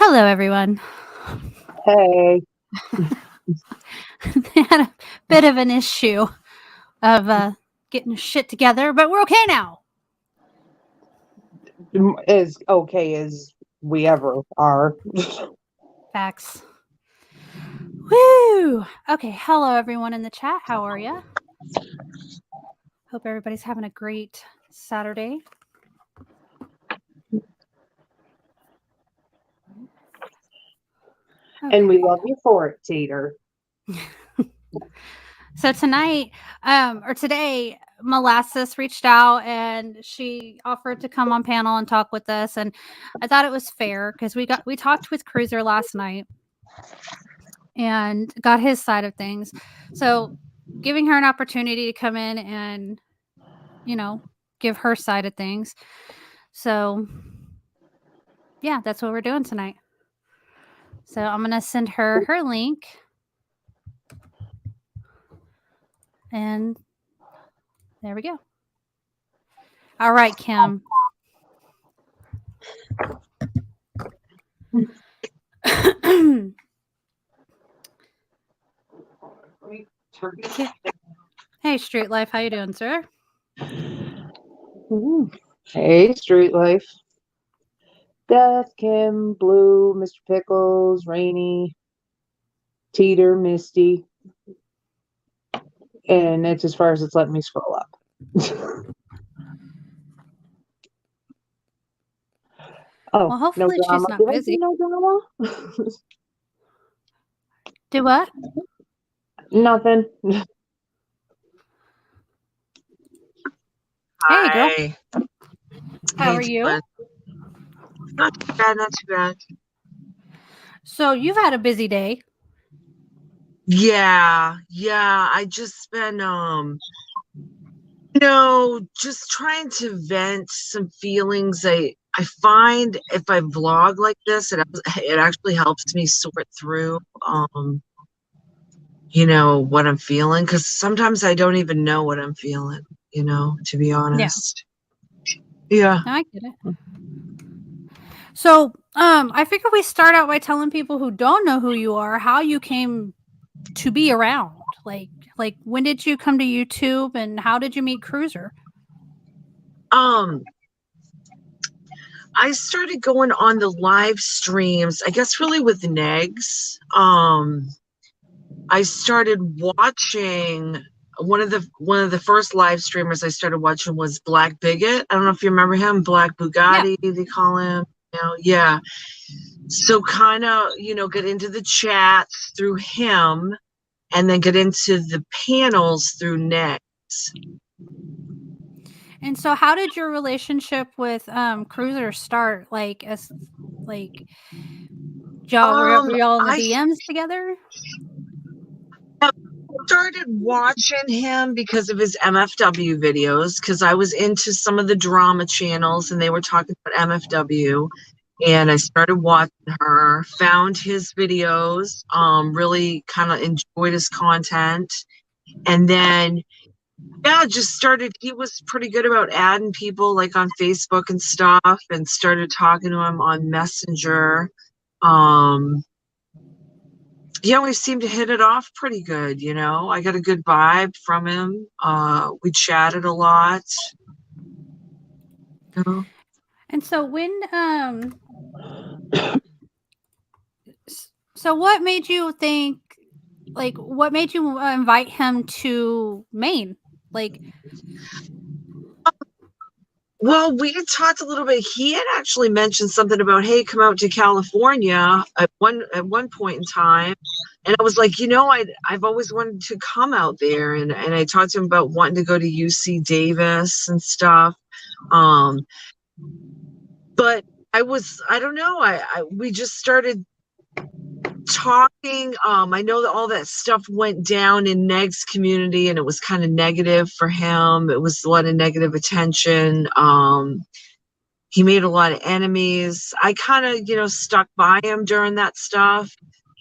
Hello, everyone. Hey. They had a bit of an issue of getting shit together, but we're okay now. As okay as we ever are. Facts. Woo! Okay, hello, everyone in the chat. How are you? Hope everybody's having a great Saturday. Okay. And we love you for it, Tater. So tonight, or today, Molasses reached out and she offered to come on panel and talk with us, and I thought it was fair because we talked with Cruiser last night and got his side of things. So giving her an opportunity to come in and, give her side of things. So yeah, that's what we're doing tonight. So I'm going to send her link. And there we go. All right, Kim. Hey, Street Life, how you doing, sir? Hey, Street Life. Death, Kim, Blue, Mr. Pickles, Rainy, Teeter, Misty. And it's as far as it's letting me scroll up. Oh, well, hopefully no drama. she's not Did I busy. say no drama? Do what? Nothing. Hey, girl. Hi. How are you? Not too bad, not too bad. So you've had a busy day. Yeah. I just been just trying to vent some feelings. I find if I vlog like this, it actually helps me sort through what I'm feeling, because sometimes I don't even know what I'm feeling, to be honest. Yeah. I get it. So, I figure we start out by telling people who don't know who you are how you came to be around. Like when did you come to YouTube and how did you meet Cruiser? I started going on the live streams, I guess really with Negs. I started watching one of the first live streamers I started watching was Black Bigot. I don't know if you remember him, Black Bugatti, they call him. Yeah. So kind of, get into the chats through him and then get into the panels through Negs. And so how did your relationship with Cruiser start? Were y'all in the DMs together? I started watching him because of his MFW videos, because I was into some of the drama channels and they were talking about MFW, and I started watching her, found his videos, really kind of enjoyed his content, and then he was pretty good about adding people like on Facebook and stuff, and started talking to him on Messenger. We seemed to hit it off pretty good, I got a good vibe from him. We chatted a lot. And so so what made you think, what made you invite him to Maine? Well, we had talked a little bit. He had actually mentioned something about, hey, come out to California at one point in time. And I was like, I've always wanted to come out there. And I talked to him about wanting to go to UC Davis and stuff. But I don't know. We just started talking. I know that all that stuff went down in Neg's community and it was kind of negative for him. It was a lot of negative attention. He made a lot of enemies. I kind of, stuck by him during that stuff.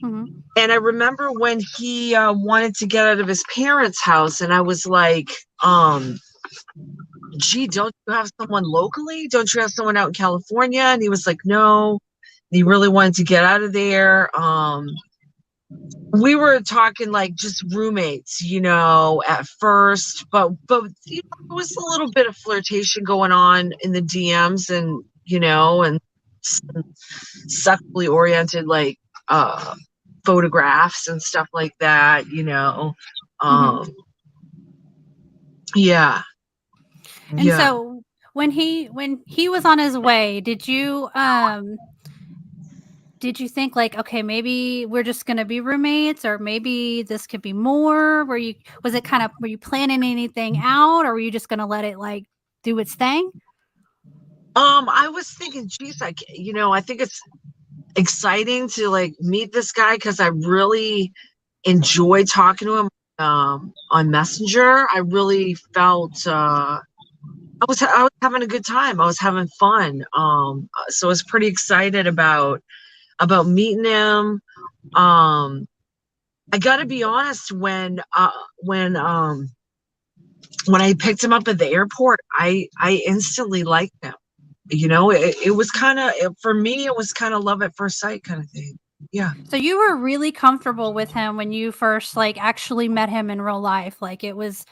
Mm-hmm. And I remember when he wanted to get out of his parents' house, and I was like, gee, don't you have someone locally? Don't you have someone out in California? And he was like, no, he really wanted to get out of there. We were talking like just roommates, you know, at first, but you know, there was a little bit of flirtation going on in the DMs, and you know, and some sexually oriented like photographs and stuff like that, you know. Mhm. Yeah. And Yeah. so when he was on his way, did you think like, okay, maybe we're just gonna be roommates, or maybe this could be more? Were you planning anything out, or were you just gonna let it like do its thing? I was thinking, geez, like, you know, I think it's exciting to like meet this guy because I really enjoyed talking to him on Messenger. I really felt I was having a good time. I was having fun. So I was pretty excited about meeting him. Um, I got to be honest, when I picked him up at the airport, I instantly liked him. You know, it was kind of, for me, it was kind of love at first sight kind of thing. Yeah. So you were really comfortable with him when you first like actually met him in real life. Like it was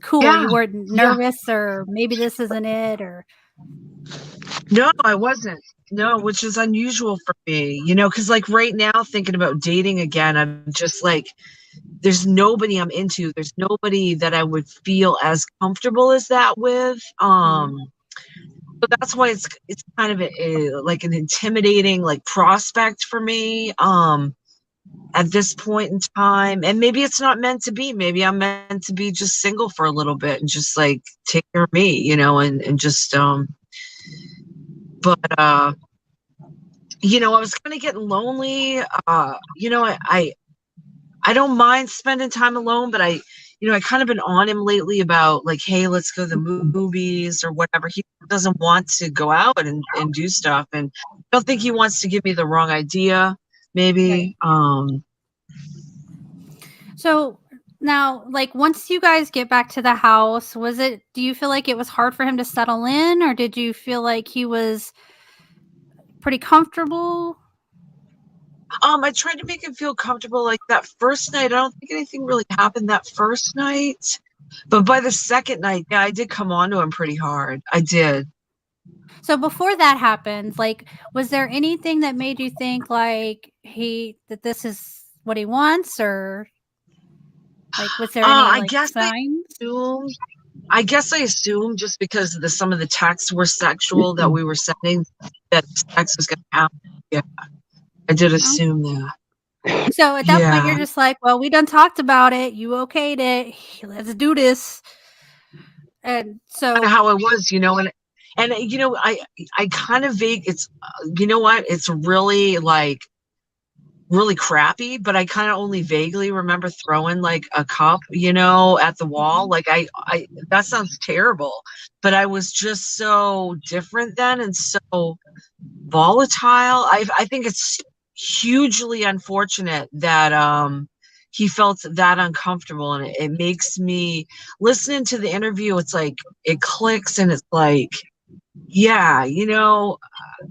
cool. Yeah. You weren't Yeah. nervous or maybe this isn't it or No, I wasn't. No, which is unusual for me, you know, because like right now, thinking about dating again, I'm just like, there's nobody I'm into. There's nobody that I would feel as comfortable as that with. Mhm. So that's why it's kind of like an intimidating like prospect for me. At this point in time, and maybe it's not meant to be. Maybe I'm meant to be just single for a little bit and just like take care of me, you know, and just but you know, I was kind of getting lonely. You know, I don't mind spending time alone, but you know, I kind of been on him lately about like, hey, let's go to the movies or whatever. He doesn't want to go out and do stuff, and I don't think he wants to give me the wrong idea. Right. Maybe. So now, like once you guys get back to the house, do you feel like it was hard for him to settle in, or did you feel like he was pretty comfortable? I tried to make him feel comfortable. Like that first night, I don't think anything really happened that first night, but by the second night, yeah, I did come on to him pretty hard. I did. So before that happened, like was there anything that made you think like that this is what he wants, or like was there any I like guess I signs? assumed. I guess I assumed just because some of the texts were sexual that we were sending that sex was going to happen. Yeah, I did Oh. assume that. So at that point you're Yeah, just like, well, we done talked about it. You okayed it. Let's do this. And kind of so how I was, you know, and you know, I kind of vague. It's you know what? It's really like really crappy, but I kind of only vaguely remember throwing like a cup, you know, at the wall. Like I that sounds terrible, but I was just so different then and so volatile. I think it's hugely unfortunate that he felt that uncomfortable, and it makes me listening to the interview, it's like it clicks and it's like, yeah, you know,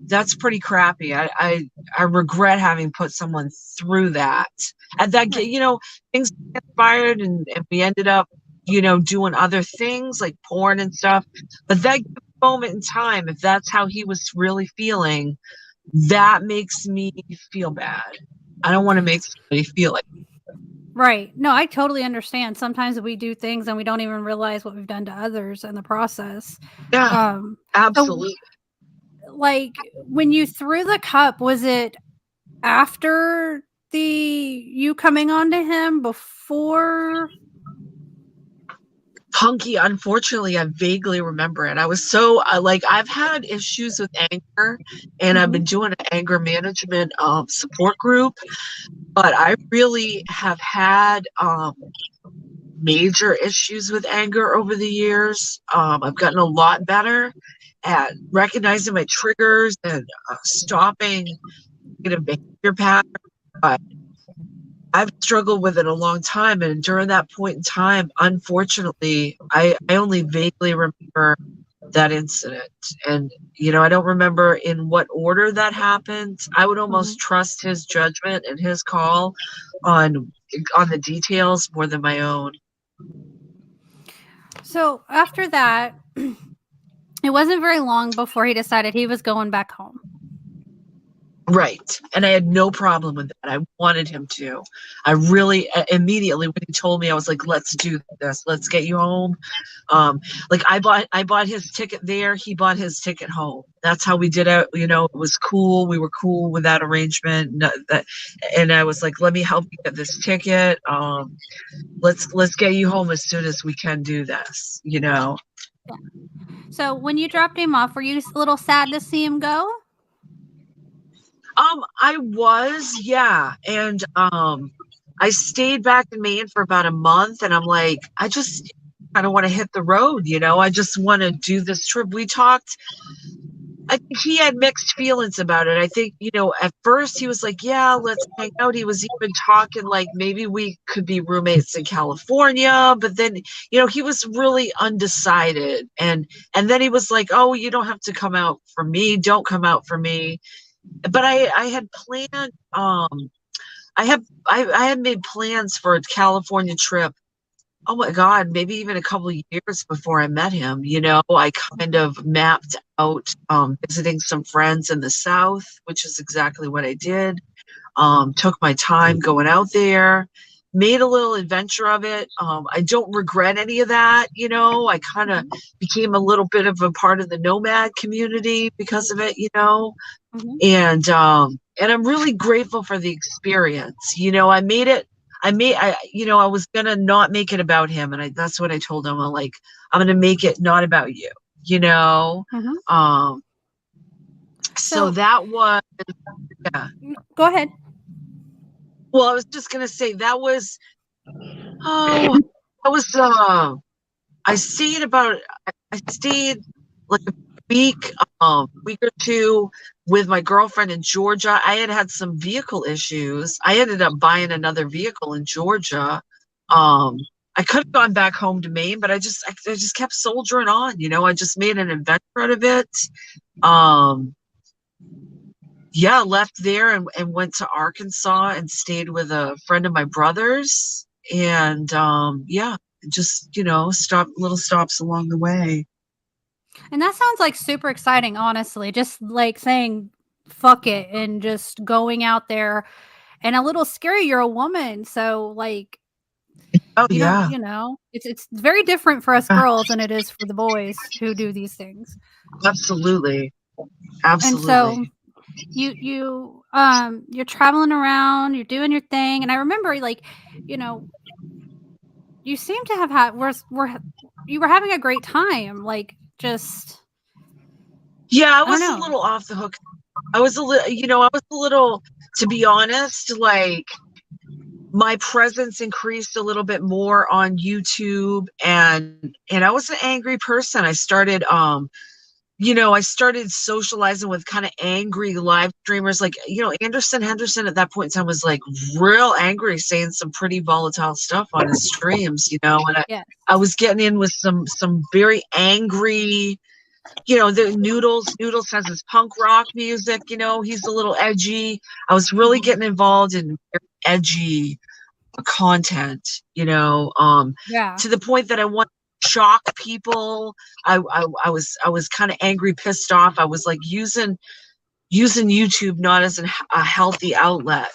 that's pretty crappy. I regret having put someone through that. And that, right. you know, things inspired, and we ended up, you know, doing other things like porn and stuff. But that moment in time, if that's how he was really feeling, that makes me feel bad. I don't want to make somebody feel like, Right. No, I totally understand. Sometimes we do things and we don't even realize what we've done to others in the process. yeah, Um, so absolutely. like when you threw the cup, was it after the you coming on to him before? Punky, unfortunately, I vaguely remember it. I was so like I've had issues with anger, and I've Mhm. been doing an anger management support group, but I really have had major issues with anger over the years. I've gotten a lot better at recognizing my triggers and stopping negative behavior patterns. But I've struggled with it a long time, and during that point in time, unfortunately, I only vaguely remember that incident. And, you know, I don't remember in what order that happened. I would almost trust his judgment and his call on the details more than my own. So after that, it wasn't very long before he decided he was going back home. Right. And I had no problem with that. I wanted him to. I really immediately when he told me, I was like, let's do this. Let's get you home. Like I bought his ticket there. He bought his ticket home. That's how we did it. You know, it was cool. We were cool with that arrangement. And I was like, let me help you get this ticket. Let's get you home as soon as we can do this, you know? Yeah. So when you dropped him off, were you a little sad to see him go? I was, yeah. And I stayed back in Maine for about a month, and I'm like, I just kind of want to hit the road, you know? I just want to do this trip. We talked, I think he had mixed feelings about it. I think, you know, at first he was like, yeah, let's hang out. He was even talking like maybe we could be roommates in California, but then, you know, he was really undecided. And then he was like, oh, you don't have to come out for me. Don't come out for me. But I had planned I had made plans for a California trip. Oh my God, maybe even a couple of years before I met him. You know, I kind of mapped out visiting some friends in the South, which is exactly what I did. Took my time going out there, made a little adventure of it. I don't regret any of that. You know, I kind of became a little bit of a part of the nomad community because of it, you know. And I'm really grateful for the experience. You know, I you know, I was gonna not make it about him, and that's what I told him. I'm gonna make it not about you, you know. So that was, yeah. Go ahead. Well, I was just gonna say that was, I stayed like a week or two with my girlfriend in Georgia. I had some vehicle issues. I ended up buying another vehicle in Georgia. I could have gone back home to Maine, but I just kept soldiering on, you know. I just made an adventure out of it. Yeah, left there and went to Arkansas and stayed with a friend of my brother's. And yeah, just, you know, little stops along the way. And that sounds like super exciting, honestly. Just like saying fuck it and just going out there, and a little scary. You're a woman, so like Oh you yeah. don't, you know, it's very different for us girls than it is for the boys who do these things. Absolutely. And so you're traveling around, you're doing your thing, and I remember, like, you know, you seem to have had you were having a great time, like, just Yeah, I I don't was a know. little off the hook. I was a little, you know, to be honest, like my presence increased a little bit more on YouTube, and I was an angry person. I started you know, I started socializing with kind of angry live streamers. Like, you know, Anderson Henderson at that point in time was like real angry, saying some pretty volatile stuff on his streams, you know, and Yes. I was getting in with some very angry, you know, the Noodles has his punk rock music, you know, he's a little edgy. I was really getting involved in very edgy content, you know, Yeah. to the point that I want to shock people. I was kind of angry, pissed off. I was like using YouTube not as a healthy outlet,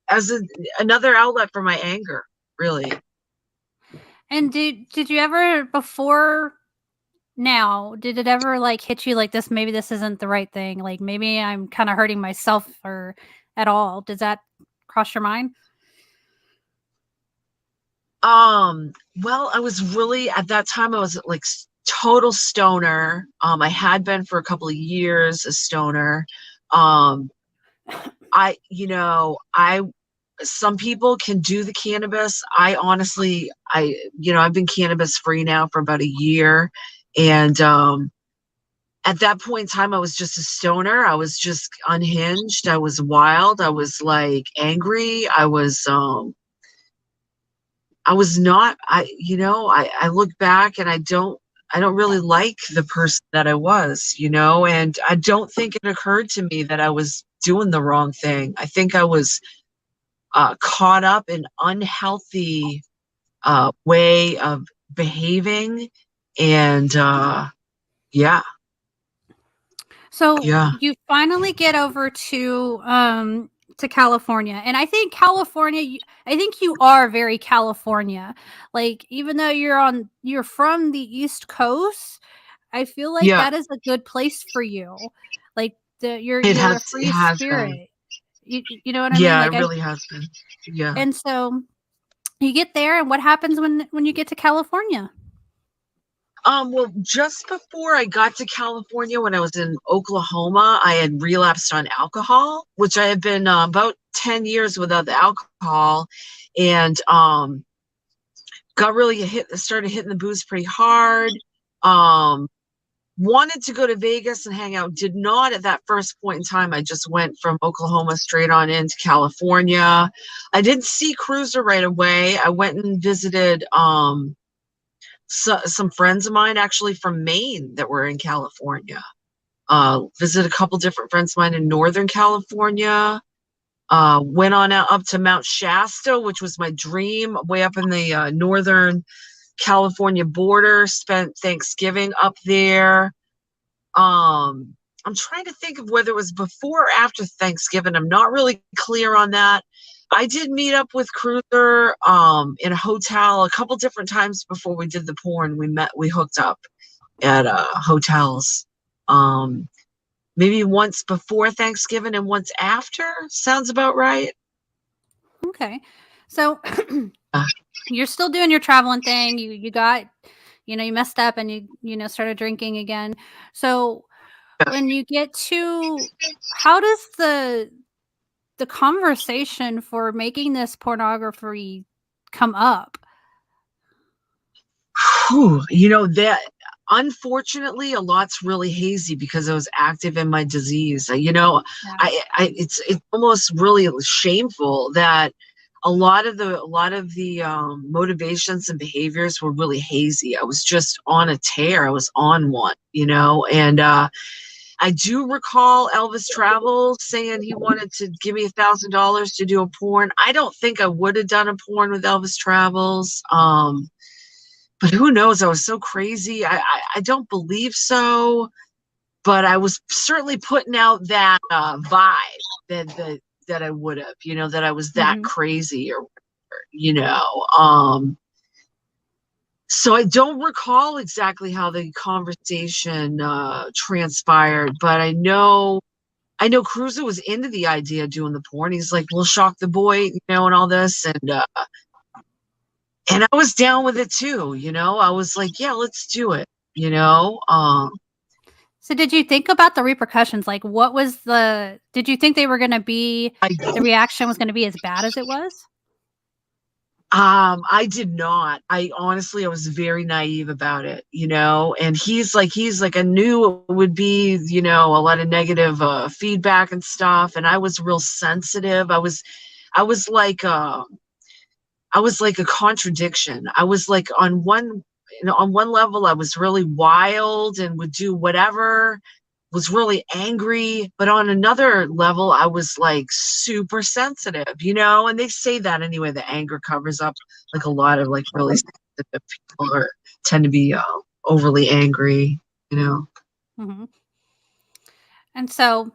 as another outlet for my anger, really. And did you ever, before now, did it ever like hit you like this, maybe this isn't the right thing, like maybe I'm kind of hurting myself, or at all? Does that cross your mind? Well, I was really, at that time I was like total stoner. I had been for a couple of years a stoner. You know, some people can do the cannabis. I honestly, you know, I've been cannabis free now for about a year. And at that point in time, I was just a stoner. I was just unhinged. I was wild. I was like angry. I was not, you know, I look back and I don't, really like the person that I was, you know, and I don't think it occurred to me that I was doing the wrong thing. I think I was caught up in unhealthy way of behaving, and yeah, So yeah, you finally get over to California, and I think California. I think you are very California. Like even though you're from the East Coast, I feel like yeah. that is a good place for you. Like It you're a it free has been. spirit. You know what I mean? Yeah, it Like I really has been. Yeah. and so you get there, and what happens when you get to California? Well, just before I got to California, when I was in Oklahoma, I had relapsed on alcohol, which I had been about 10 years without the alcohol, and got really started hitting the booze pretty hard. Um, Wanted to go to Vegas and hang out, did not at that first point in time. I just went from Oklahoma straight on into California. I didn't see Cruiser right away. I went and visited some friends of mine actually from Maine that were in California. Visited a couple different friends of mine in Northern California. Went on out up to Mount Shasta, which was my dream, way up in the northern California border. Spent Thanksgiving up there. I'm trying to think of whether it was before or after Thanksgiving. I'm not really clear on that. I did meet up with Cruiser in a hotel a couple different times before we did the porn. We hooked up at hotels. Maybe once before Thanksgiving and once after. Sounds about right. Okay, so Uh, you're still doing your traveling thing. You got, you messed up and started drinking again. So when you get to, how does the conversation for making this pornography come up? Whew, that unfortunately a lot's really hazy because I was active in my disease. Yeah. It's almost really shameful that a lot of the motivations and behaviors were really hazy. I was just on a tear. I was on one, and I do recall Elvis Travel saying he wanted to give me $1,000 to do a porn. I don't think I would have done a porn with Elvis Travels. But who knows? I was so crazy. I don't believe so, but I was certainly putting out that vibe that I would have, that I was that Hmm. crazy or whatever, So I don't recall exactly how the conversation transpired, but I know Cruiser was into the idea of doing the porn. He's like, "We'll shock the boy," and all this, and I was down with it too. I was like, "Yeah, let's do it." You know, So did you think about the repercussions? Like, did you think I the reaction was going to be as bad as it was? I did not. I was very naive about it. And he's like, I knew it would be, a lot of negative feedback and stuff, and I was real sensitive. I was like I was like a contradiction. I was like on one level, I was really wild and would do whatever, was really angry, but on another level, I was like super sensitive, and they say that anyway, the anger covers up like a lot of like really sensitive people tend to be overly angry, you know. Hmm. And so,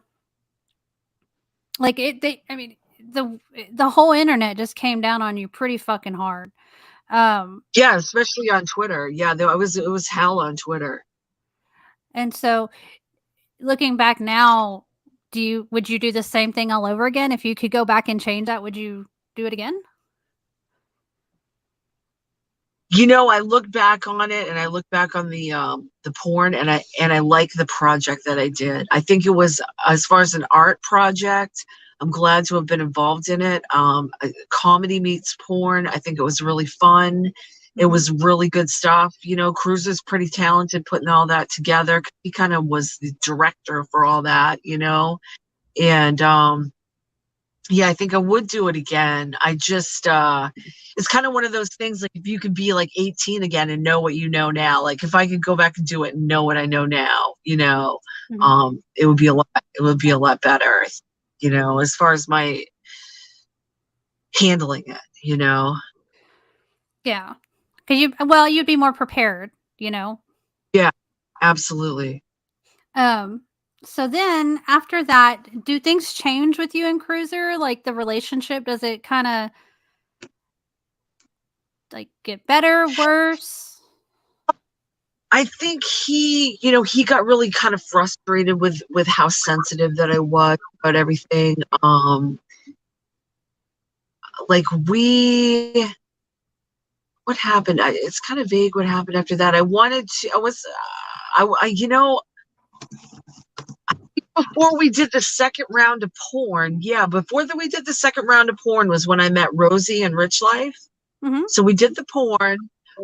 like I mean, the whole internet just came down on you pretty fucking hard. Um, Yeah, especially on Twitter. Yeah, it was hell on Twitter. and so looking back now, would you do the same thing all over again? If you could go back and change that, would you do it again? I look back on it and I look back on the porn, and I like the project that I did. I think it was, as far as an art project, I'm glad to have been involved in it. Comedy meets porn. I think it was really fun. It Mhm. was really good stuff. Cruz's pretty talented putting all that together. He kind of was the director for all that, and Yeah, I think I would do it again. I just it's kind of one of those things, like if you could be like 18 again and know what you know now, like if I could go back and do it and know what I know now, Mhm. it would be a lot better, as far as my handling it. Yeah. Because you'd be more prepared, you know? Yeah, absolutely. Um, so then after that, do things change with you and Cruiser? Like the relationship, does it kind of like get better, worse? I think he got really kind of frustrated with how sensitive that I was about everything. Like what happened? It's kind of vague what happened after that. Before we did the second round of porn, we did the second round of porn was when I met Rosie and Rich Life. Mhm. So we did the porn.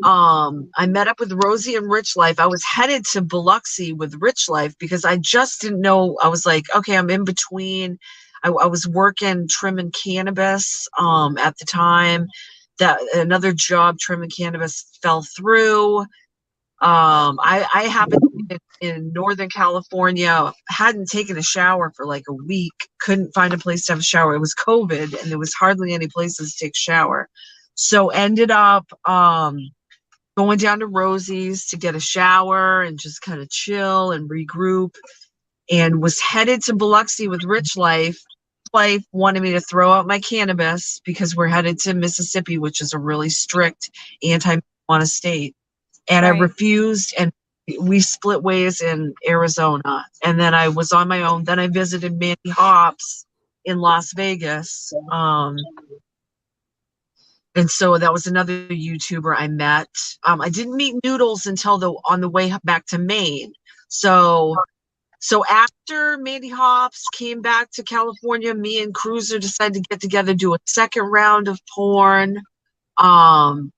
I met up with Rosie and Rich Life. I was headed to Biloxi with Rich Life because I just didn't know. I was like, okay, I'm in between. I was working trimming cannabis at the time. That another job trimming cannabis fell through. I happened to be in Northern California, hadn't taken a shower for like a week, couldn't find a place to have a shower. It was COVID and there was hardly any places to take a shower. So ended up going down to Rosie's to get a shower and just kind of chill and regroup, and was headed to Biloxi with Rich Life. Life wanted me to throw out my cannabis because we're headed to Mississippi, which is a really strict anti-marijuana state. And I Right. refused, and we split ways in Arizona. And then I was on my own. Then I visited Mandy Hops in Las Vegas. And so that was another YouTuber I met. I didn't meet Noodles until on the way back to Maine. So after Mandy Hops came back to California, me and Cruiser decided to get together, do a second round of porn. Um,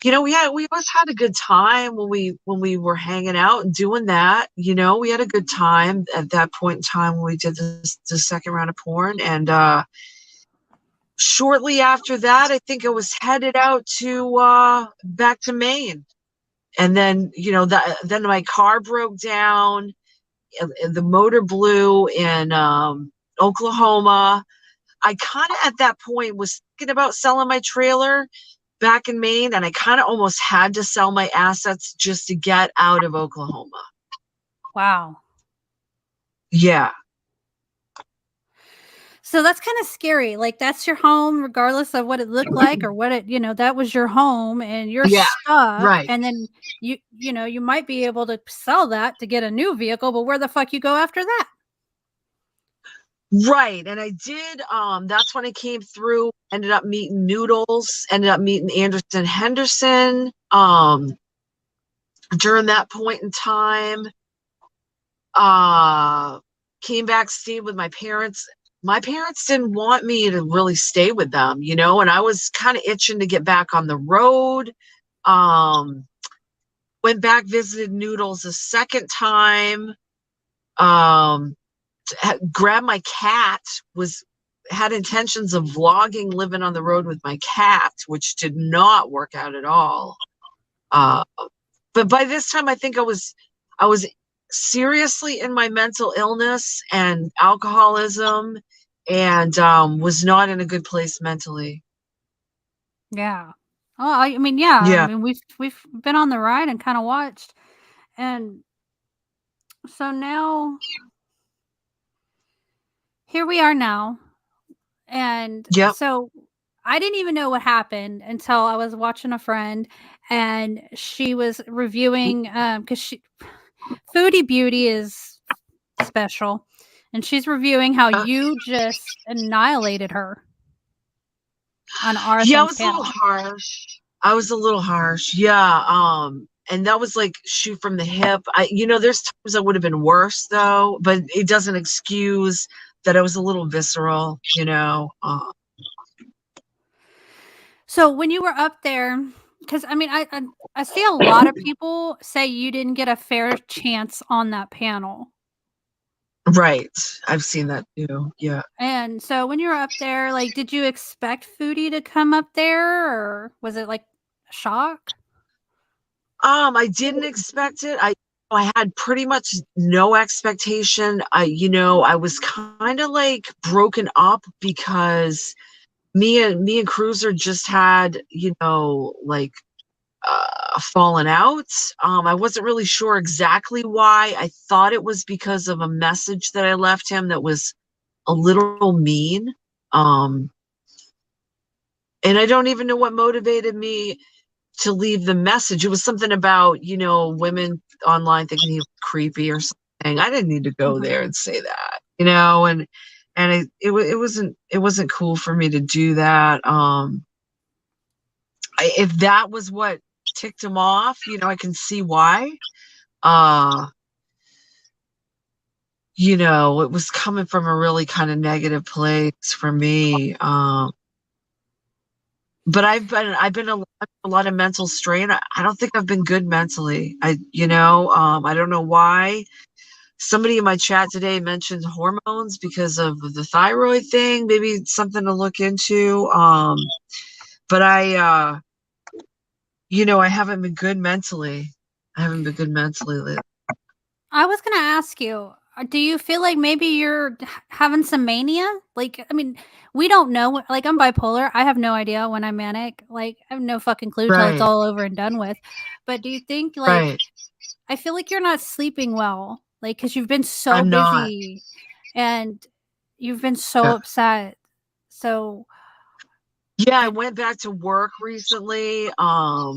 we always had a good time when we were hanging out and doing that. We had a good time at that point in time when we did the second round of porn. And shortly after that, I think I was headed out to back to Maine. And then, then my car broke down, and the motor blew in Oklahoma. I kind of at that point was thinking about selling my trailer back in Maine, and I kind of almost had to sell my assets just to get out of Oklahoma. Wow. Yeah. So that's kind of scary. Like that's your home, regardless of what it looked like or what that was your home and you're Yeah. stuck. Right. And then you might be able to sell that to get a new vehicle, but where the fuck you go after that? Right. And I did, that's when I came through, ended up meeting Noodles, ended up meeting Anderson Henderson, during that point in time. Came back, stayed with my parents. My parents didn't want me to really stay with them, and I was kind of itching to get back on the road. Went back, visited Noodles a second time. Grabbed my cat, had intentions of vlogging living on the road with my cat, which did not work out at all. But by this time, I think I was seriously in my mental illness and alcoholism, and was not in a good place mentally. Yeah. Oh, I mean, yeah. I Yeah. mean, we've been on the ride and kind of watched, and so now here we are now, and Yep. so I didn't even know what happened until I was watching a friend, and she was reviewing because she Foodie Beauty is special, and she's reviewing how Uh, you just annihilated her on yeah, I RSN's was a little panel. harsh. I was a little harsh. Yeah. And that was like shoot from the hip. There's times that would have been worse though, but it doesn't excuse that I was a little visceral. So when you were up there, because I mean, I see a lot of people say you didn't get a fair chance on that panel. Right. I've seen that too. Yeah. And so when you were up there, like, did you expect Foodie to come up there, or was it like a shock? I didn't expect it. I had pretty much no expectation. I was kind of like broken up because me and Cruiser just had, like fallen out. I wasn't really sure exactly why. I thought it was because of a message that I left him that was a little mean. Um, and I don't even know what motivated me to leave the message. It was something about, women online thinking he was creepy or something. I didn't need to go there and say that, and it wasn't cool for me to do that. If that was what ticked him off, I can see why. It was coming from a really kind of negative place for me. But I've been a lot of mental strain. I don't think I've been good mentally. I don't know why. Somebody in my chat today mentioned hormones because of the thyroid thing. Maybe it's something to look into. But I haven't been good mentally. I haven't been good mentally lately. I was gonna ask you, do you feel like maybe you're having some mania? Like, I mean, we don't know. Like, I'm bipolar. I have no idea when I'm manic. Like, I have no fucking clue till it's Right, all over and done with. But do you think, like, right. I feel like you're not sleeping well, like, because you've been so I'm not. busy and you've been so Yeah. upset. So, Yeah, I went back to work recently. I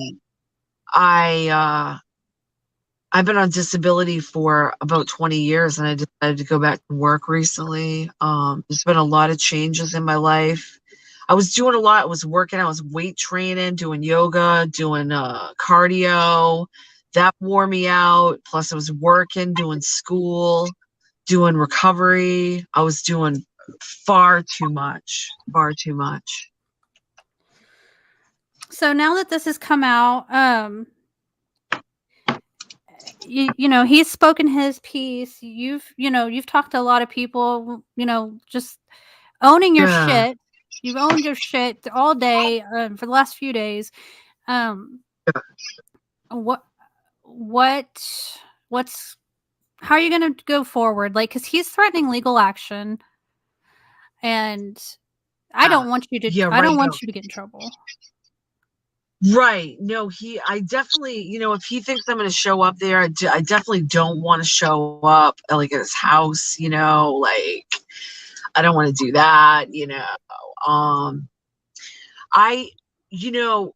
I've been on disability for about 20 years and I decided to go back to work recently. There's been a lot of changes in my life. I was doing a lot. I was working, I was weight training, doing yoga, doing cardio. That wore me out. Plus I was working, doing school, doing recovery. I was doing far too much, far too much. so now that this has come out, he's spoken his piece. You've talked to a lot of people, just owning your Yeah. shit. You've owned your shit all day, for the last few days. Um, what, what, what's, how are you going to go forward? Like, because he's threatening legal action, and Yeah, I right. don't No. want you to get in trouble. Right. No, I definitely, if he thinks I'm going to show up there, I definitely don't want to show up like at his house, like I don't want to do that. Um, I, you know,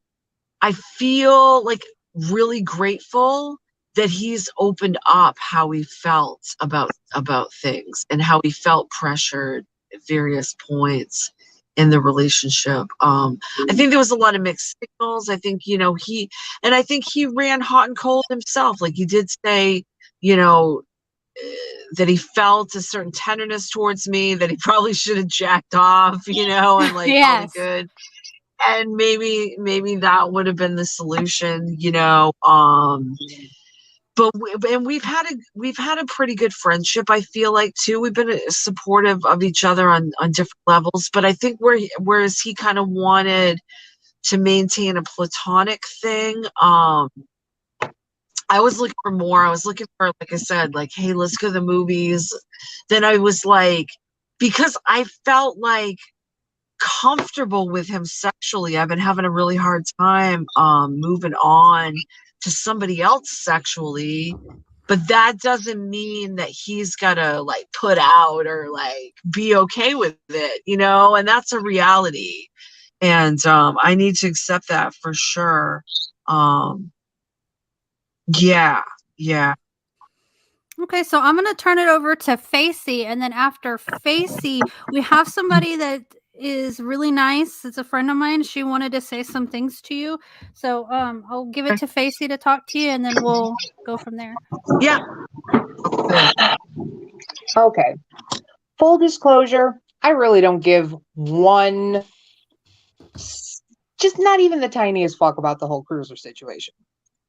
I feel like really grateful that he's opened up how he felt about things and how he felt pressured at various points in the relationship. I think there was a lot of mixed signals. I think, I think he ran hot and cold himself. Like he did say, you know, that he felt a certain tenderness towards me, that he probably should have jacked off, and like called it Yes. good. And maybe that would have been the solution, and we've had a pretty good friendship, I feel like, too. We've been supportive of each other on different levels, but I think whereas he kind of wanted to maintain a platonic thing, I was looking for more. I was looking for, like I said, like, hey, let's go to the movies. Then I was like, because I felt like comfortable with him sexually. I've been having a really hard time moving on to somebody else sexually, but that doesn't mean that he's gotta like put out or like be okay with it, and that's a reality. And I need to accept that for sure. Um yeah, yeah. Okay, so I'm gonna turn it over to Facey, and then after Facey, we have somebody that is really nice. It's a friend of mine. She wanted to say some things to you, so I'll give it to Facey to talk to you, and then we'll go from there. Yeah. Okay. Full disclosure, I really don't give one, just not even the tiniest fuck about the whole cruiser situation.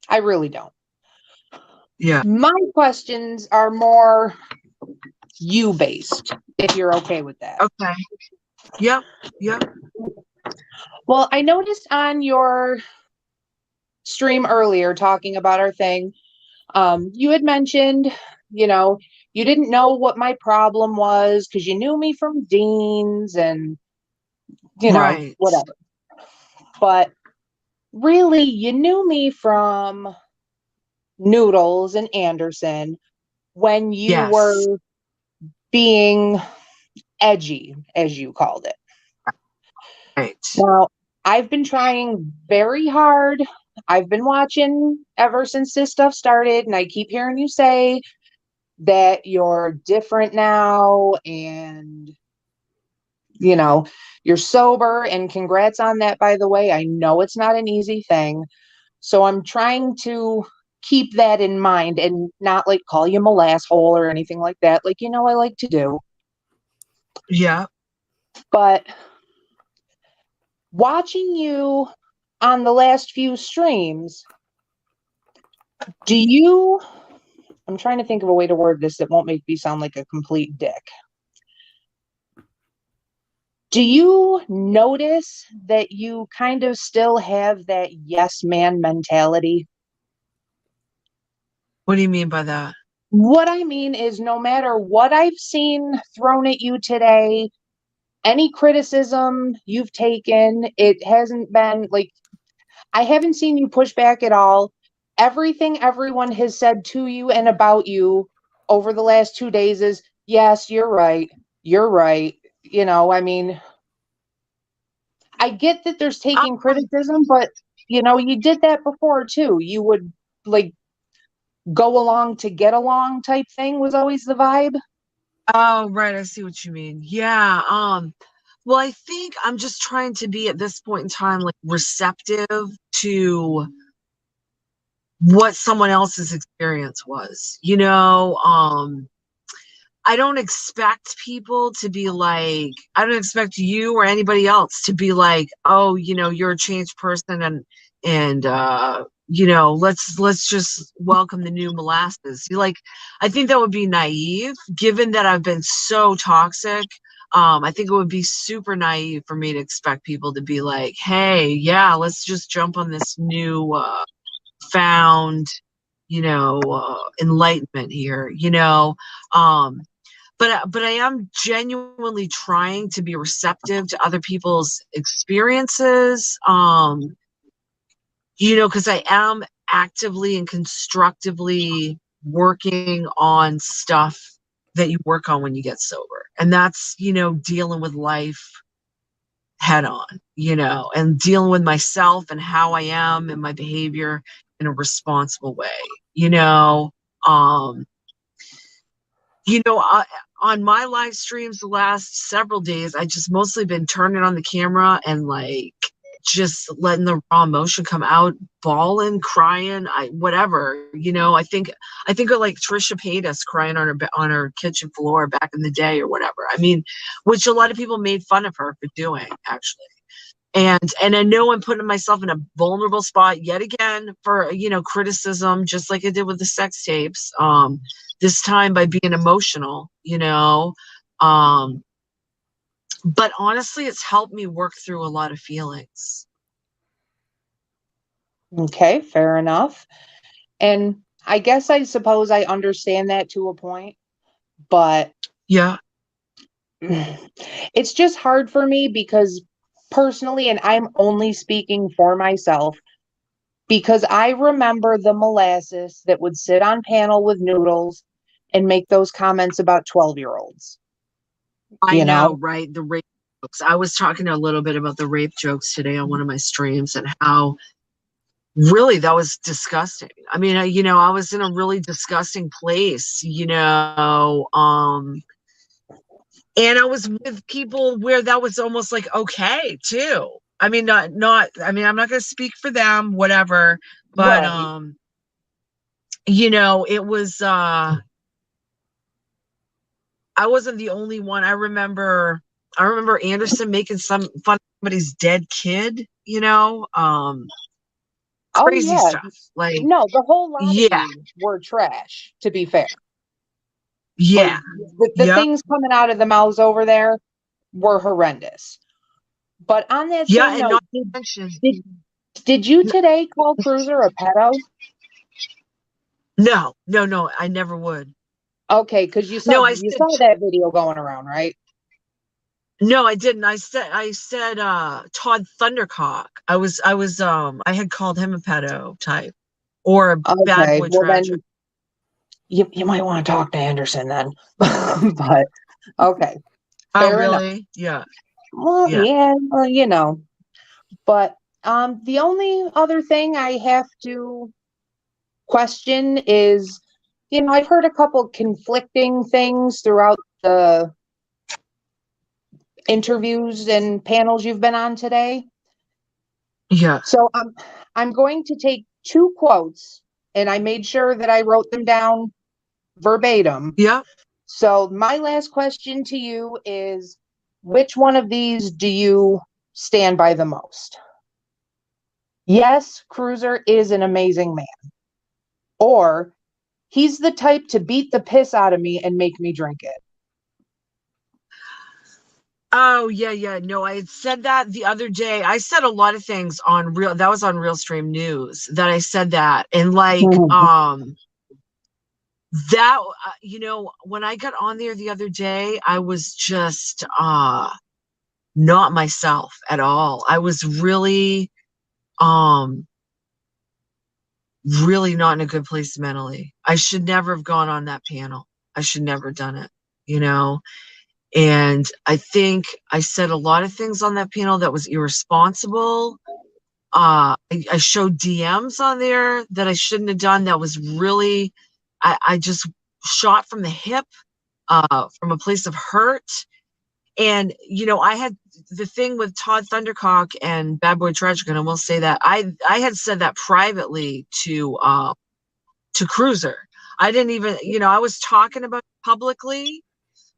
I really don't. Yeah. My questions are more, you based, if you're okay with that. Okay. Yep. Yep. Well, I noticed on your stream earlier talking about our thing, you had mentioned, you know, you didn't know what my problem was because you knew me from Dean's and, Right. whatever. But really, you knew me from Noodles and Anderson when you Yes. were being edgy, as you called it. Right. Now, I've been trying very hard. I've been watching ever since this stuff started, and I keep hearing you say that you're different now and, you know, you're sober. And congrats on that, by the way. I know it's not an easy thing. So I'm trying to keep that in mind and not like call you Molasses hole or anything like that. Like, I like to do. Yeah. But watching you on the last few streams, I'm trying to think of a way to word this that won't make me sound like a complete dick. Do you notice that you kind of still have that yes man mentality? What do you mean by that? What I mean is, no matter what I've seen thrown at you today, any criticism you've taken, it hasn't been like, I haven't seen you push back at all. Everything everyone has said to you and about you over the last 2 days is, yes, you're right. You're right. I mean, I get that there's taking criticism, but you did that before too. You would like go along to get along type thing was always the vibe. Oh, right. I see what you mean. Yeah. Well, I think I'm just trying to be at this point in time like receptive to what someone else's experience was. I don't expect people to be like, I don't expect you or anybody else to be like, oh, you're a changed person and let's just welcome the new Molasses. I think that would be naive given that I've been so toxic. I think it would be super naive for me to expect people to be like, hey, yeah, let's just jump on this new found, enlightenment here, but I am genuinely trying to be receptive to other people's experiences. Because I am actively and constructively working on stuff that you work on when you get sober. And that's, dealing with life head on, and dealing with myself and how I am and my behavior in a responsible way, um, on my live streams the last several days, I just mostly been turning on the camera and like just letting the raw emotion come out, bawling, crying, whatever. I think of like Trisha Paytas crying on her kitchen floor back in the day or whatever. I mean, which a lot of people made fun of her for doing, actually. And I know I'm putting myself in a vulnerable spot yet again for criticism, just like I did with the sex tapes. This time by being emotional, but honestly, it's helped me work through a lot of feelings. Okay, fair enough. And I guess I suppose I understand that to a point, but Yeah. it's just hard for me because personally, and I'm only speaking for myself, because I remember the Molasses that would sit on panel with Noodles and make those comments about 12-year-olds. I know, right? The rape jokes. I was talking a little bit about the rape jokes today on one of my streams and how really that was disgusting. I mean, I was in a really disgusting place, and I was with people where that was almost like okay too. I mean, not I mean, I'm not going to speak for them, whatever, but Right. it was I wasn't the only one. I remember Anderson making some fun of somebody's dead kid, Oh crazy yeah. stuff. Like, No, the whole lot of yeah, you were trash, to be fair. Yeah. The Yep. things coming out of the mouths over there were horrendous. But on that Yeah. same And note, not to mention, did you today call Cruiser a pedo? no, I never would. Okay, because you No, saw I said, that video going around, right? no, I didn't. I said, Todd Thundercock. I had called him a pedo type or a bad Okay, boy well tragic. then you might want to talk to Anderson then. But okay, Oh, fair enough. really? Yeah. Well, Yeah. yeah, well, But the only other thing I have to question is, I've heard a couple conflicting things throughout the interviews and panels you've been on today. Yeah. So I'm going to take two quotes, and I made sure that I wrote them down verbatim. Yeah. So my last question to you is, which one of these do you stand by the most? Yes, Cruiser is an amazing man. Or he's the type to beat the piss out of me and make me drink it. Oh, yeah, yeah. No, I had said that the other day. I said a lot of things that was on Real Stream News that I said that. And like, that, when I got on there the other day, I was just, not myself at all. I was really, really not in a good place mentally. I should never have gone on that panel. I should never have done it. And I think I said a lot of things on that panel that was irresponsible. I showed DMs on there that I shouldn't have done. That was really, I just shot from the hip, from a place of hurt. And, I had the thing with Todd Thundercock and Bad Boy Tragic, and I will say that I had said that privately to Cruiser. I didn't even, I was talking about it publicly,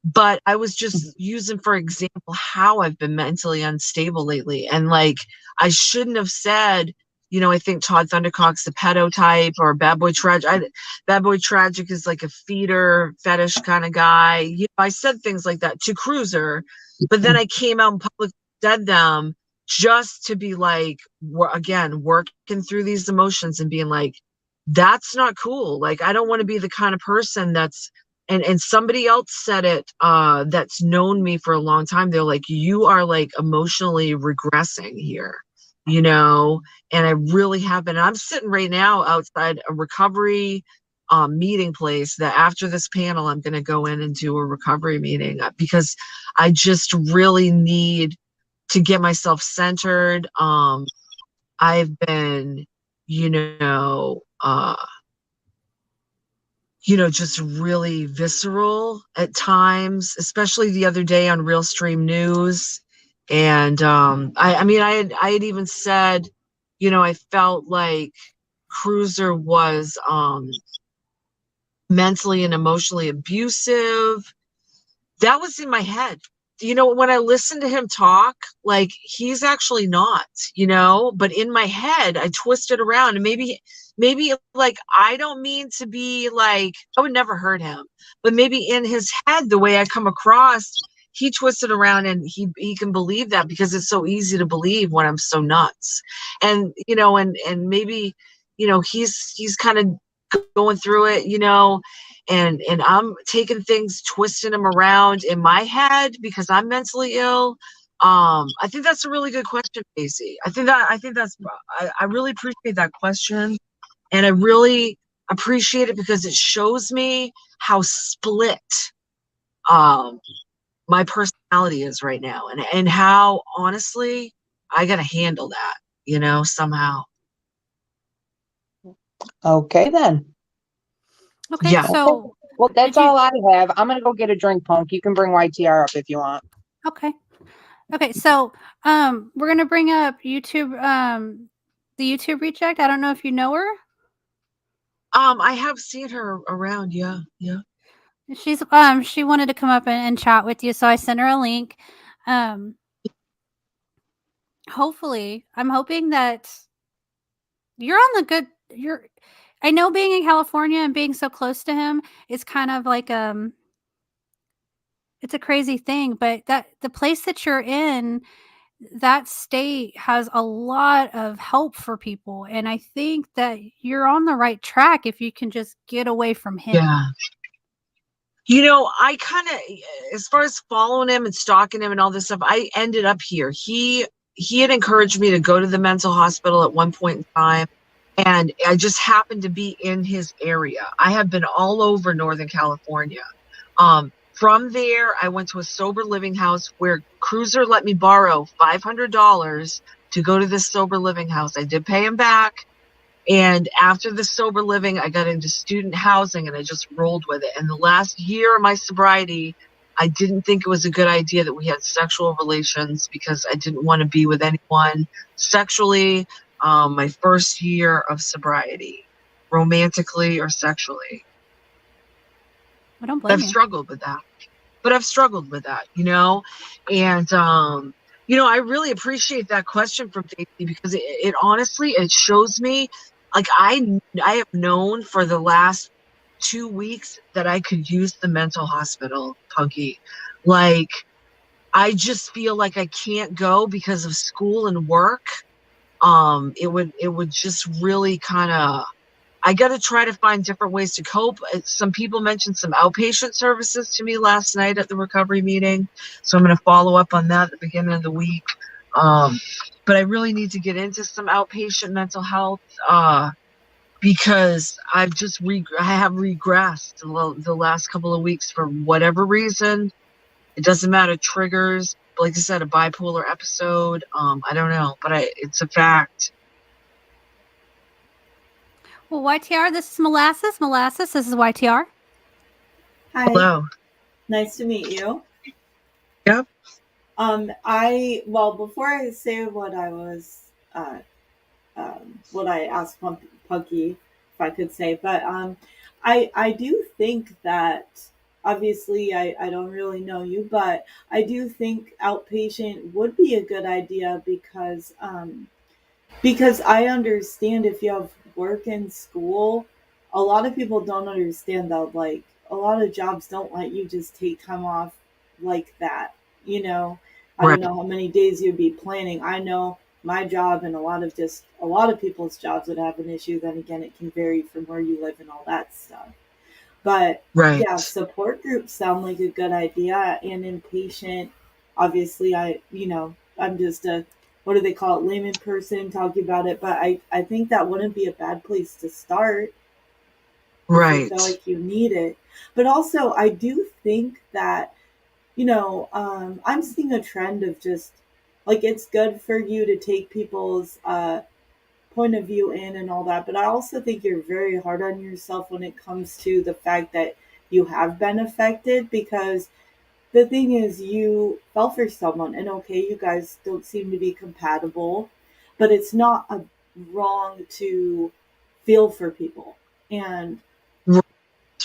but I was just using, for example, how I've been mentally unstable lately. And like, I shouldn't have said, I think Todd Thundercock's a pedo type or Bad Boy Tragic. Bad Boy Tragic is like a feeder fetish kind of guy. I said things like that to Cruiser, but then I came out in public, said them just to be like, again, working through these emotions and being like, that's not cool. Like, I don't want to be the kind of person that's, and somebody else said it, that's known me for a long time. They're like, you are like emotionally regressing here, and I really have been. I'm sitting right now outside a recovery meeting place that after this panel, I'm going to go in and do a recovery meeting because I just really need to get myself centered. I've been, just really visceral at times, especially the other day on Real Stream News. And I had even said, I felt like Cruiser was mentally and emotionally abusive. That was in my head. When I listen to him talk, like he's actually not, but in my head, I twist it around and maybe like, I don't mean to be like, I would never hurt him, but maybe in his head, the way I come across, he twisted around and he can believe that because it's so easy to believe when I'm so nuts. And, and maybe, he's kind of going through it, and I'm taking things, twisting them around in my head because I'm mentally ill. I think that's a really good question, Casey. I really appreciate that question. And I really appreciate it because it shows me how split my personality is right now and how honestly I gotta handle that, somehow. Okay, then. Okay, Yeah. so Well, that's did you? all I have. I'm going to go get a drink, Punk. You can bring YTR up if you want. Okay, okay. So we're gonna bring up YouTube. The YouTube reject. I don't know if you know her. I have seen her around. Yeah. Yeah. She's she wanted to come up and chat with you, so I sent her a link. Hopefully, I'm hoping that you're on the good. I know being in California and being so close to him is kind of like it's a crazy thing, but that the place that you're in, that state has a lot of help for people, and I think that you're on the right track if you can just get away from him. Yeah. I kind of, as far as following him and stalking him and all this stuff, I ended up here. He had encouraged me to go to the mental hospital at one point in time, and I just happened to be in his area. I have been all over Northern California. From there, I went to a sober living house where Cruiser let me borrow $500 to go to this sober living house. I did pay him back. And after the sober living, I got into student housing and I just rolled with it. And the last year of my sobriety, I didn't think it was a good idea that we had sexual relations because I didn't want to be with anyone sexually. My first year of sobriety, romantically or sexually. I don't blame I've you. struggled with that. And I really appreciate that question from Daisy because it honestly, it shows me, like, I have known for the last 2 weeks that I could use the mental hospital, Punky. Like, I just feel like I can't go because of school and work. It would just really kind of, I got to try to find different ways to cope. Some people mentioned some outpatient services to me last night at the recovery meeting. So I'm going to follow up on that at the beginning of the week. But I really need to get into some outpatient mental health because I have regressed the last couple of weeks for whatever reason. It doesn't matter, triggers, like I said, a bipolar episode. I don't know, but it's a fact. Well, YTR, this is Molasses. Molasses, this is YTR. Hi. Hello. Nice to meet you. Yep. Before I say what I was, what I asked Punky, if I could say, but I do think that obviously I don't really know you, but I do think outpatient would be a good idea because I understand if you have work and school, a lot of people don't understand that, like, a lot of jobs don't let you just take time off like that. You know, I don't Right. know how many days you'd be planning. I know my job and a lot of people's jobs would have an issue. Then again, it can vary from where you live and all that stuff. But Right. yeah, support groups sound like a good idea. And inpatient, obviously, I'm just a, what do they call it, layman person talking about it. But I think that wouldn't be a bad place to start if you Right. feel like you need it. But also, I do think that, I'm seeing a trend of just, like, it's good for you to take people's point of view in and all that, but I also think you're very hard on yourself when it comes to the fact that you have been affected, because the thing is, you fell for someone, and okay, you guys don't seem to be compatible, but it's not wrong to feel for people. And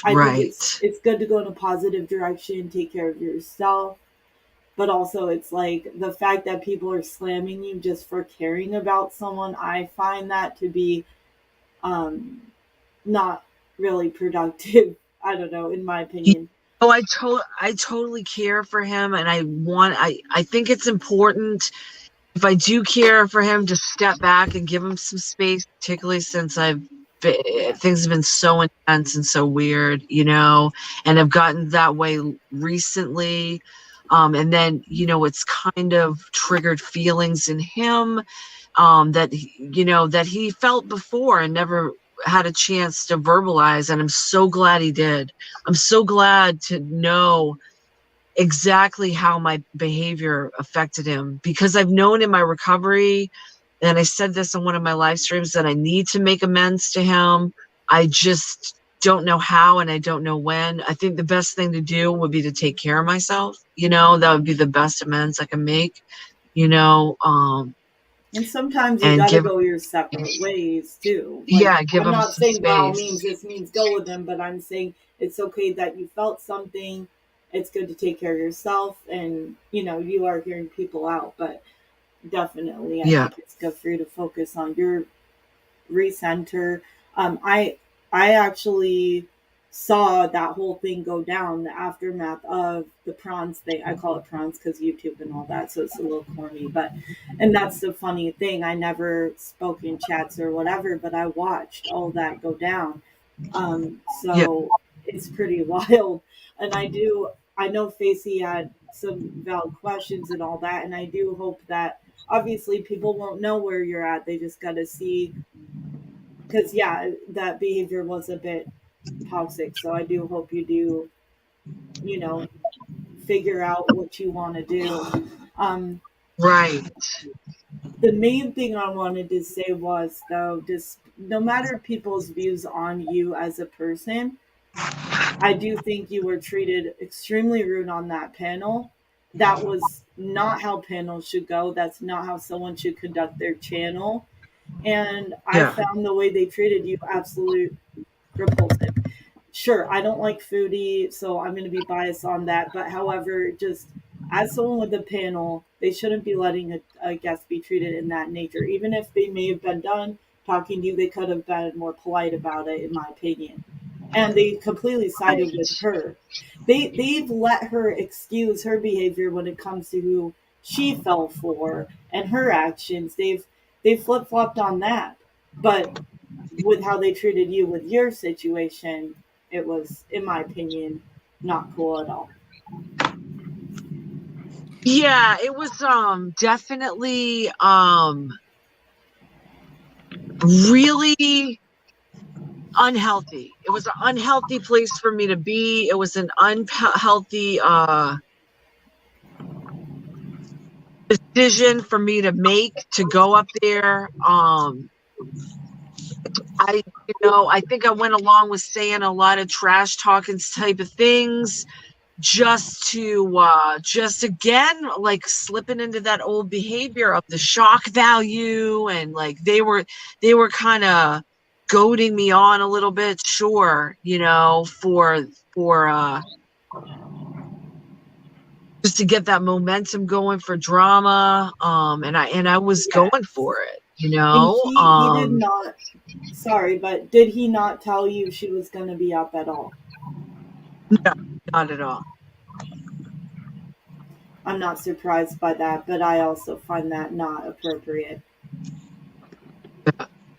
I think it's Right. good to go in a positive direction, take care of yourself, but also it's like the fact that people are slamming you just for caring about someone, I find that to be um not really productive. I don't know, in my opinion. I totally care for him, and I think it's important, if I do care for him, to step back and give him some space, particularly since Yeah. things have been so intense and so weird, and have gotten that way recently. And then, it's kind of triggered feelings in him that he felt before and never had a chance to verbalize. And I'm so glad he did. I'm so glad to know exactly how my behavior affected him, because I've known in my recovery, and I said this on one of my live streams, that I need to make amends to him. I just don't know how, and I don't know when. I think the best thing to do would be to take care of myself. That would be the best amends I can make, you know, um, And sometimes you and got to give, go your separate ways too. Like, yeah, give I'm him not some saying by all space. means this means go with them, but I'm saying it's okay that you felt something. It's good to take care of yourself, and you are hearing people out, but definitely I Yeah. think it's good for you to focus on your recenter. I actually saw that whole thing go down, the aftermath of the prawns thing. I call it prawns because YouTube and all that, so it's a little corny. But and that's the funny thing. I never spoke in chats or whatever, but I watched all that go down. Yeah. So it's pretty wild. And I know Facey had some valid questions and all that, and I do hope that obviously people won't know where you're at. They just got to see, because yeah, that behavior was a bit toxic. So I do hope you do, you know, figure out what you want to do. Right. The main thing I wanted to say was, though, just no matter people's views on you as a person, I do think you were treated extremely rude on that panel. That was not how panels should go. That's not how someone should conduct their channel. And I Yeah. found the way they treated you absolutely repulsive. Sure, I don't like foodie, so I'm going to be biased on that. But however, just as someone with a panel, they shouldn't be letting a guest be treated in that nature. Even if they may have been done talking to you, they could have been more polite about it, in my opinion. And they completely sided with Right. her. They've let her excuse her behavior when it comes to who she fell for and her actions. They've flip flopped on that. But with how they treated you with your situation, it was, in my opinion, not cool at all. Yeah, it was definitely really unhealthy. It was an unhealthy place for me to be. It was an unhealthy decision for me to make to go up there. I think I went along with saying a lot of trash talking type of things just again, like slipping into that old behavior of the shock value, and like they were kind of goading me on a little bit, sure, for just to get that momentum going for drama. And I was Yeah. going for it, And he did not, sorry, but did he not tell you she was going to be up at all? No, not at all. I'm not surprised by that, but I also find that not appropriate.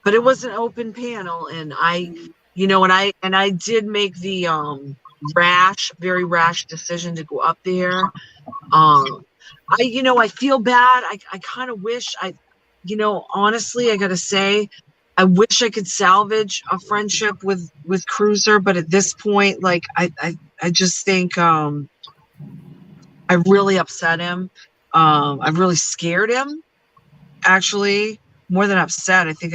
But it was an open panel, and I did make the very rash decision to go up there. I feel bad. I kind of wish honestly, I gotta say, I wish I could salvage a friendship with Cruiser, but at this point, like I just think I really upset him. I've really scared him, actually, more than upset. I think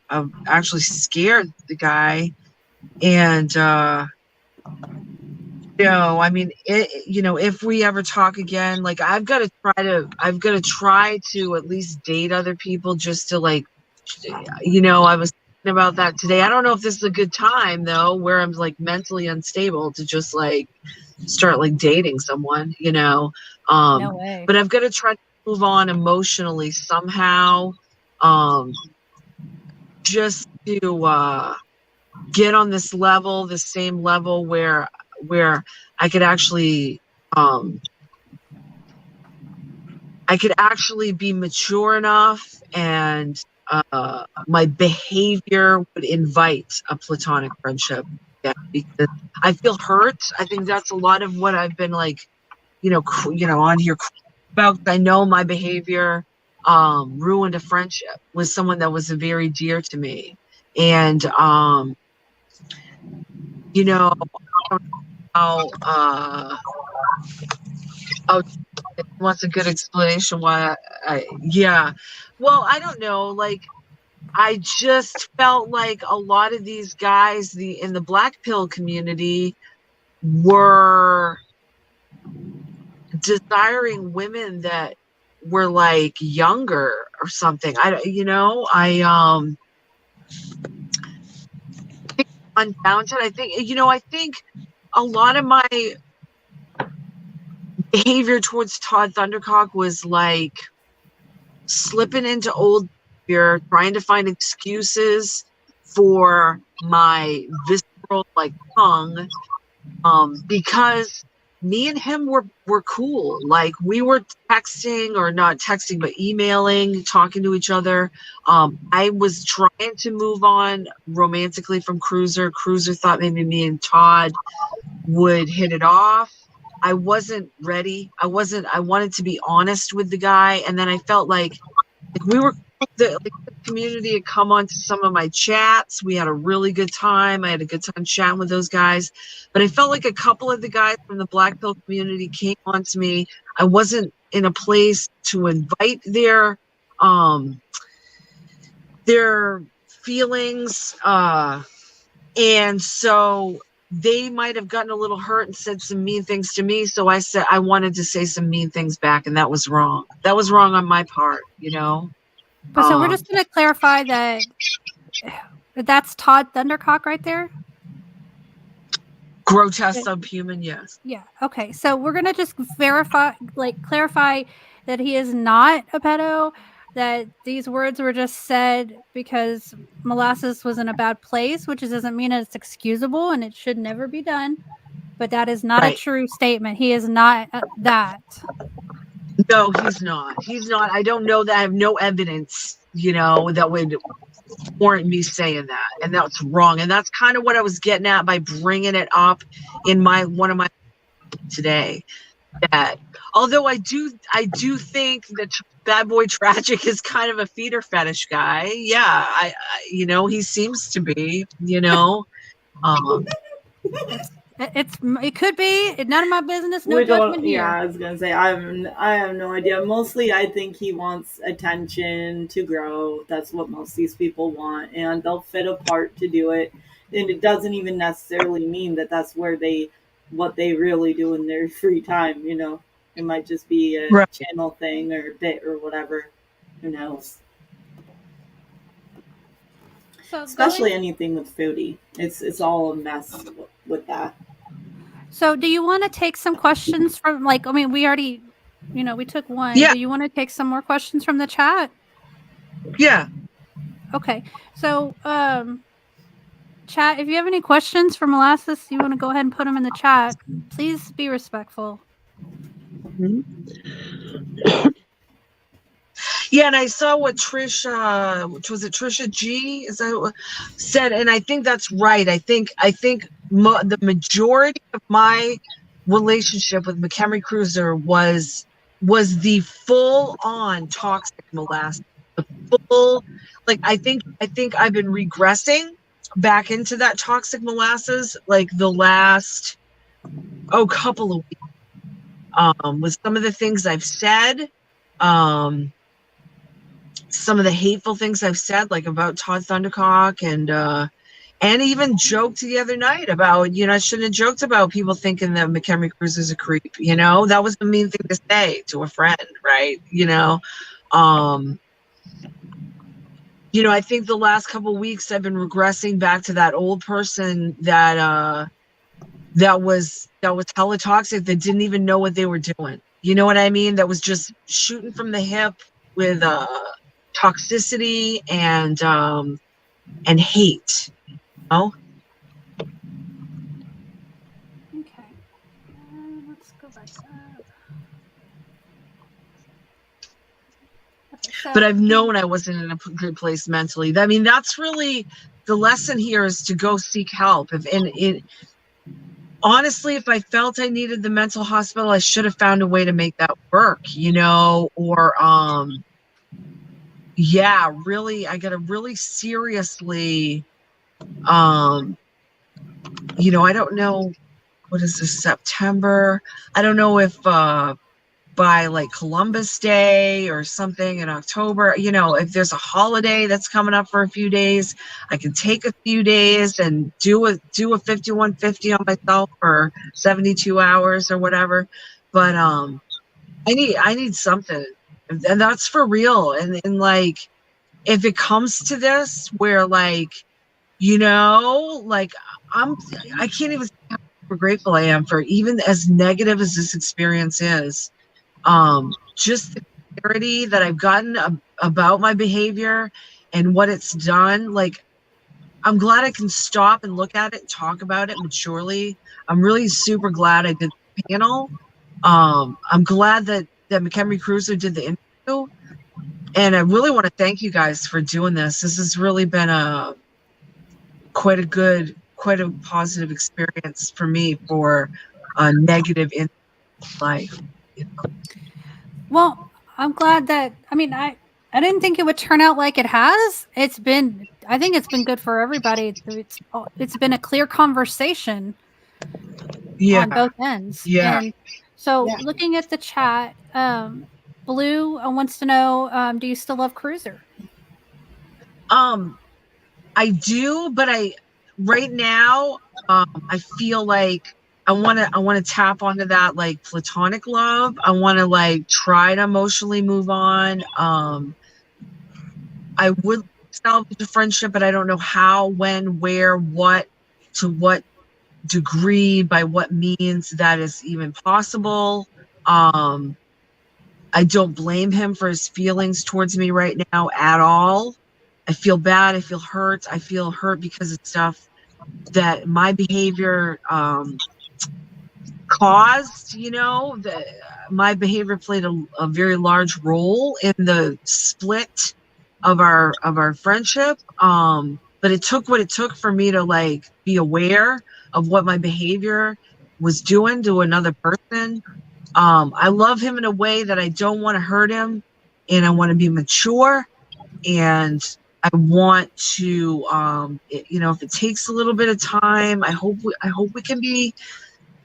I've actually scared the guy, and I mean, if we ever talk again, like I've got to try to at least date other people, just to like, I was thinking about that today. I don't know if this is a good time though, where I'm like mentally unstable to just like start like dating someone, No way. but I've got to try to move on emotionally somehow, just to get on this level, the same level where I could actually be mature enough, and my behavior would invite a platonic friendship. Yeah, because I feel hurt. I think that's a lot of what I've been like, on here about. I know my behavior ruined a friendship with someone that was very dear to me, and you know how wants a good explanation why yeah. Well, I don't know, like I just felt like a lot of these guys in the black pill community were desiring women that were like younger or something. I unfounded. I think a lot of my behavior towards Todd Thundercock was like slipping into old behavior, trying to find excuses for my visceral girl's like tongue, because me and him were cool. Like we were texting, or not texting, but emailing, talking to each other. I was trying to move on romantically from Cruiser. Cruiser thought maybe me and Todd would hit it off. I wasn't ready. I wanted to be honest with the guy. And then I felt like we were, the community had come onto some of my chats. We had a really good time. I had a good time chatting with those guys. But I felt like a couple of the guys from the Black Pill community came onto me. I wasn't in a place to invite their feelings. And so they might have gotten a little hurt and said some mean things to me. So I said I wanted to say some mean things back, and that was wrong. That was wrong on my part, you know. But so we're just going to clarify that that's Todd Thundercock right there. Grotesque subhuman, yes. Yeah. Okay. So we're going to just clarify that he is not a pedo, that these words were just said because Molasses was in a bad place, which doesn't mean it's excusable and it should never be done. But that is not a true statement. He is not that. No, he's not. He's not. I don't know that. I have no evidence, you know, that would warrant me saying that. And that's wrong. And that's kind of what I was getting at by bringing it up in one of my today. That although I do think that Bad Boy Tragic is kind of a feeder fetish guy. Yeah, I you know, he seems to be, you know. It could be. None of my business. No judgment here. Yeah, I was gonna say I have no idea. Mostly, I think he wants attention to grow. That's what most of these people want, and they'll fit a part to do it. And it doesn't even necessarily mean that that's what they really do in their free time. You know, it might just be a channel thing or a bit or whatever. Who knows? So especially anything with foodie, it's all a mess with that. So do you want to take some questions from, like, I mean, we already, you know, we took one. Yeah. Do you want to take some more questions from the chat? Yeah. Okay. So, chat, if you have any questions for Molasses, you want to go ahead and put them in the chat. Please be respectful. Mm-hmm. Yeah, and I saw what Trisha, which was it, Trisha G, is that what said, and I think that's right. I think the majority of my relationship with McHenry Cruiser was the full-on toxic Molasses. The full, like I think I've been regressing back into that toxic Molasses like the last couple of weeks. With some of the things I've said. Some of the hateful things I've said, like about Todd Thundercock, and even joked the other night about, you know, I shouldn't have joked about people thinking that McHenry Cruz is a creep. You know, that was a mean thing to say to a friend, right? You know, I think the last couple of weeks I've been regressing back to that old person that was hella toxic, that didn't even know what they were doing. You know what I mean? That was just shooting from the hip with toxicity and hate. You know? Okay. Let's go back up. Okay, so but I've known I wasn't in a good place mentally. I mean, that's really the lesson here, is to go seek help. Honestly, if I felt I needed the mental hospital, I should have found a way to make that work, you know, or really, I gotta really seriously, I don't know, what is this, September? I don't know if by like Columbus Day or something in October, you know, if there's a holiday that's coming up for a few days, I can take a few days and do a 5150 on myself for 72 hours or whatever. But I need something, and that's for real. And like, if it comes to this where, like, you know, like I can't even say how grateful I am for, even as negative as this experience is, just the clarity that I've gotten about my behavior and what it's done. Like, I'm glad I can stop and look at it and talk about it maturely. I'm really super glad I did the panel. I'm glad that McHenry Cruiser did the interview. And I really want to thank you guys for doing this. This has really been quite a positive experience for me for a negative in life. You know? Well, I'm glad that, I didn't think it would turn out like it has. I think it's been good for everybody. It's been a clear conversation Yeah, on both ends. yeah. And so Yeah. looking at the chat, Blue wants to know, do you still love Cruiser? I do, but right now, I feel like I want to tap onto that like platonic love. I want to like try to emotionally move on. I would salvage a friendship, but I don't know how, when, where, what, to what degree, by what means that is even possible. I don't blame him for his feelings towards me right now at all. I feel bad. I feel hurt. I feel hurt because of stuff that my behavior caused. My behavior played a very large role in the split of our friendship. But it took what it took for me to like be aware of what my behavior was doing to another person. I love him in a way that I don't want to hurt him, and I want to be mature, and I want to, if it takes a little bit of time, I hope we can be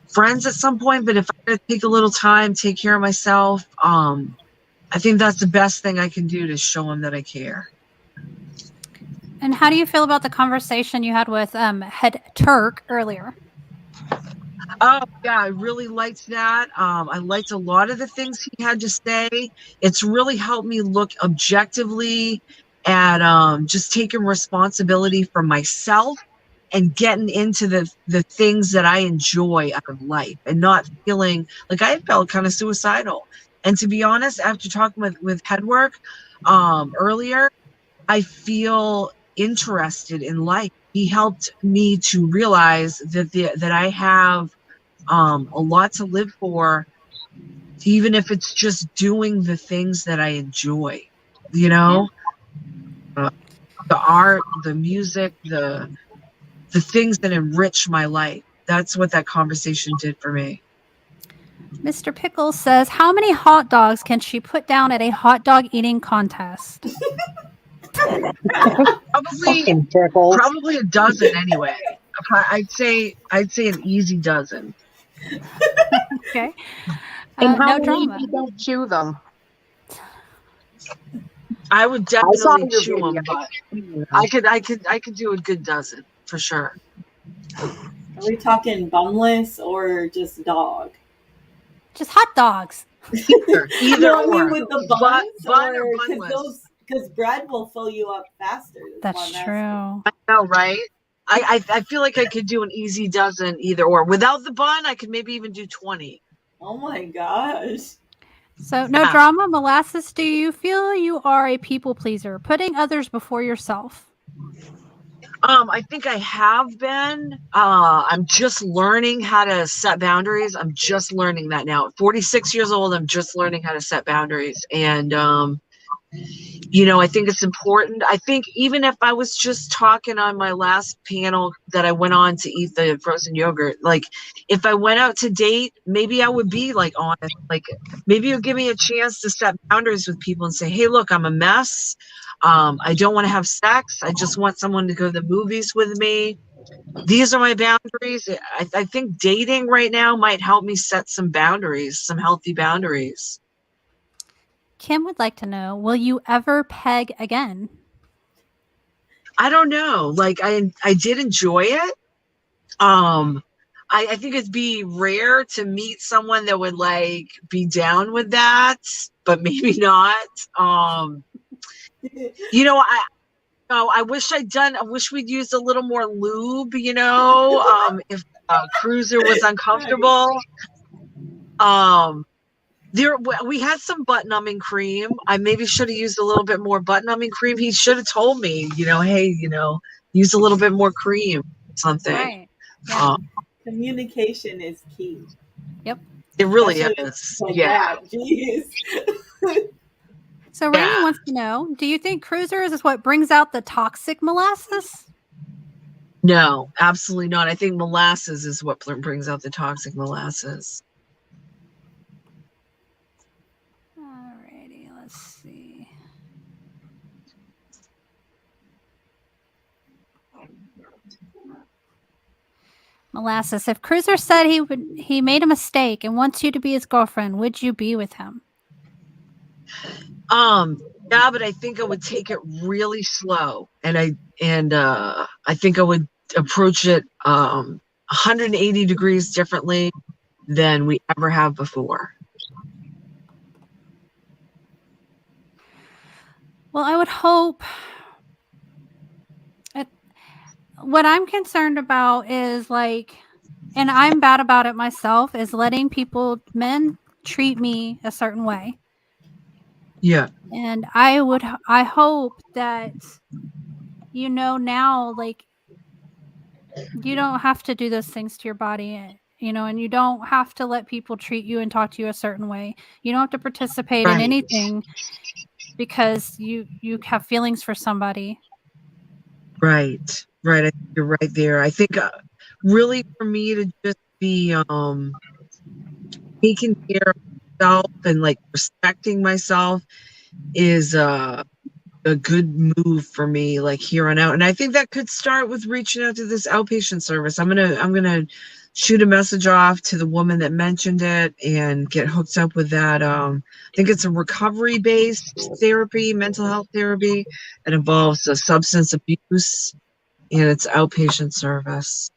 friends at some point. But if I gotta take a little time, take care of myself, I think that's the best thing I can do to show him that I care. And how do you feel about the conversation you had with Head Turk earlier? Oh yeah, I really liked that. I liked a lot of the things he had to say. It's really helped me look objectively at just taking responsibility for myself and getting into the things that I enjoy out of life, and not feeling like I felt kind of suicidal. And to be honest, after talking with Headwork earlier, I feel interested in life. He helped me to realize that I have a lot to live for, even if it's just doing the things that I enjoy. The art, the music, the things that enrich my life. That's what that conversation did for me. Mr. Pickles says, how many hot dogs can she put down at a hot dog eating contest? Probably a dozen anyway. I'd say an easy dozen. Okay. And how No many drama. if you don't chew them? I would definitely your chew them, video. but I could do a good dozen for sure. Are we talking bunless or just dog? Just hot dogs. Either No, I or. mean with the buns, Bun or or bunless. because bread will fill you up faster. That's true. I know, right? I feel like I could do an easy dozen either or. Without the bun, I could maybe even do 20. Oh my gosh. So no drama. Molasses, do you feel you are a people pleaser, putting others before yourself? I think I have been. I'm just learning how to set boundaries. I'm just learning that now. At 46 years old, I'm just learning how to set boundaries. And I think it's important. I think even if I was just talking on my last panel that I went on to eat the frozen yogurt, like if I went out to date, maybe I would be like honest. Like maybe it'll give me a chance to set boundaries with people and say, hey, look, I'm a mess. I don't want to have sex. I just want someone to go to the movies with me. These are my boundaries. I think dating right now might help me set some boundaries, some healthy boundaries. Kim would like to know, will you ever peg again? I don't know. Like I did enjoy it. I think it'd be rare to meet someone that would like be down with that, but maybe not. I wish we'd used a little more lube, if Cruiser was uncomfortable. We had some butt numbing cream. I maybe should have used a little bit more butt numbing cream. He should have told me, hey, you use a little bit more cream, something. Right. Yeah. Communication is key. Yep. It really Especially is. like Yeah. that. Jeez. So Randy Yeah. wants to know, do you think cruisers is what brings out the toxic molasses? No, absolutely not. I think molasses is what brings out the toxic molasses. Alrighty, let's see. Molasses. If Cruiser said he made a mistake and wants you to be his girlfriend, would you be with him? Yeah, but I think I would take it really slow, and I think I would approach it 180 degrees differently than we ever have before. Well, I would hope. What I'm concerned about is like, and I'm bad about it myself, is letting men treat me a certain way. Yeah. And I hope that, now, like, you don't have to do those things to your body, and you don't have to let people treat you and talk to you a certain way. You don't have to participate in Right. anything because you have feelings for somebody. Right. I think you're right there. I think really for me to just be taking care of myself and like respecting myself is a good move for me, like here on out. And I think that could start with reaching out to this outpatient service. I'm gonna shoot a message off to the woman that mentioned it and get hooked up with that. I think it's a recovery-based therapy, mental health therapy. It involves substance abuse, and it's outpatient service.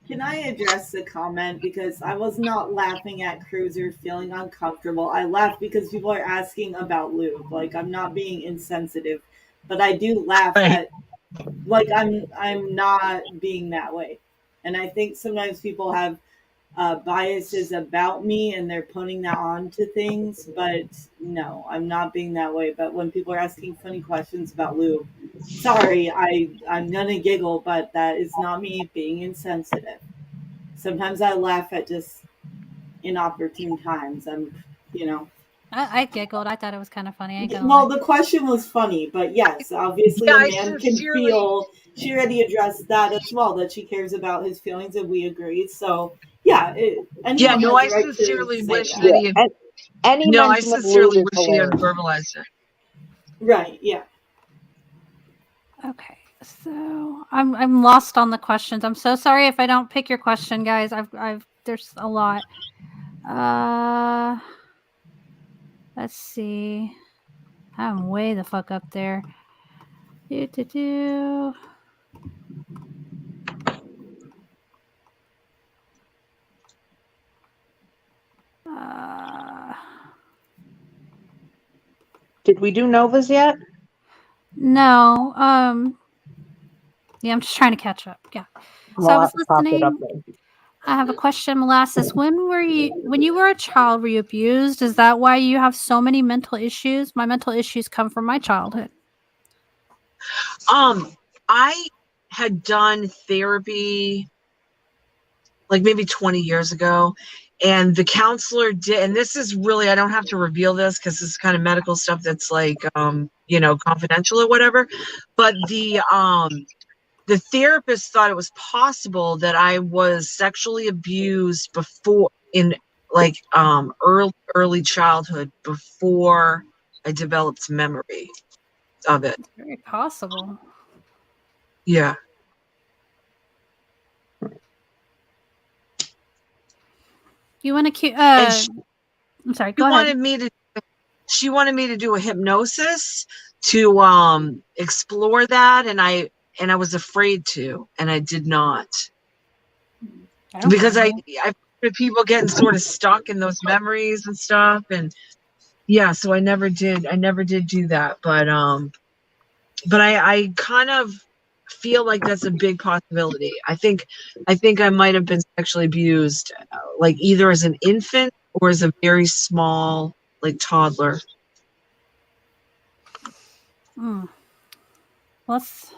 Can I address the comment? Because I was not laughing at Cruiser feeling uncomfortable. I laughed because people are asking about lube. Like, I'm not being insensitive, but I do laugh Right. at, like, I'm not being that way. And I think sometimes people have biases about me and they're putting that on to things, but no, I'm not being that way. But when people are asking funny questions about lube, sorry, I'm gonna giggle, but that is not me being insensitive. Sometimes I laugh at just inopportune times. I giggled. I thought it was kind of funny. I ain't gonna Well, lie. the question was funny, but yes, obviously Yeah, a I man can sincerely. feel. She already addressed that as well, that she cares about his feelings, and we agree. So yeah, Yeah, anyone no, has I the right to sincerely say wish that. that Yeah. he had. And any No, I mention of lube sincerely is wish he had hilarious. verbalized it. Right? Yeah. Okay, so I'm lost on the questions. I'm so sorry if I don't pick your question, guys. I've there's a lot. Let's see. I'm way the fuck up there. Do. Did we do Novas yet? No. Yeah, I'm just trying to catch up. Yeah. So I was Pop it up listening. there. I have a question, Molasses. When you were a child, were you abused? Is that why you have so many mental issues? My mental issues come from my childhood. I had done therapy like maybe 20 years ago, and the counselor did, and this is really, I don't have to reveal this because it's kind of medical stuff that's like confidential or whatever, but the therapist thought it was possible that I was sexually abused before, in like early childhood, before I developed memory of it. It's very possible. Yeah. You want to I'm sorry, She go ahead. she wanted me to do a hypnosis to explore that, and I was afraid to, and I did not, because I heard people getting sort of stuck in those memories and stuff, and yeah, so I never did do that, but I kind of feel like that's a big possibility. I think I might have been sexually abused, like either as an infant or as a very small, like toddler. Let's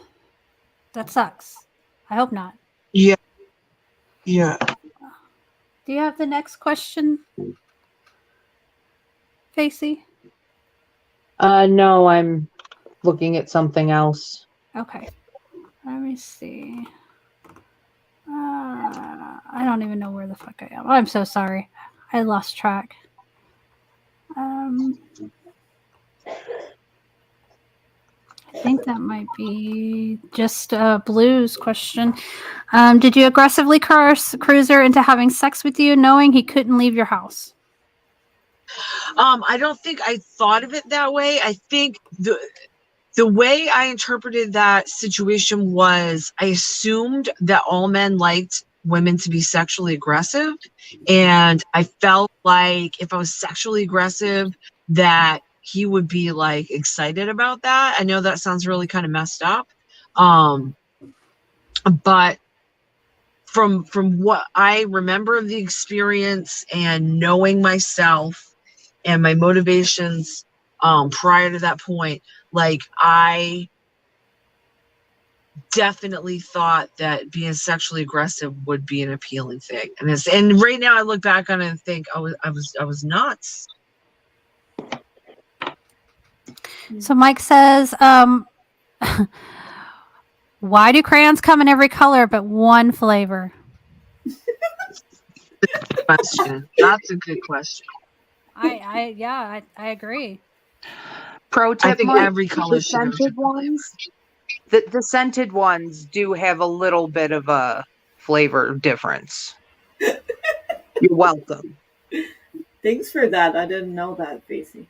That sucks. I hope not. Yeah. Yeah. Do you have the next question, Facey? No, I'm looking at something else. Okay. Let me see. I don't even know where the fuck I am. I'm so sorry. I lost track. I think that might be just a blues question. Did you aggressively coerce Cruiser into having sex with you, knowing he couldn't leave your house? I don't think I thought of it that way. I think the way I interpreted that situation was I assumed that all men liked women to be sexually aggressive. And I felt like if I was sexually aggressive, that he would be like excited about that. I know that sounds really kind of messed up. But from what I remember of the experience and knowing myself and my motivations prior to that point, like I definitely thought that being sexually aggressive would be an appealing thing. And right now I look back on it and think I was nuts. So Mike says, why do crayons come in every color but one flavor? Question. That's a good question. I agree. Pro tip: I think Mike, every color the should have scented ones. The scented ones do have a little bit of a flavor difference. You're welcome. Thanks for that. I didn't know that, Facey.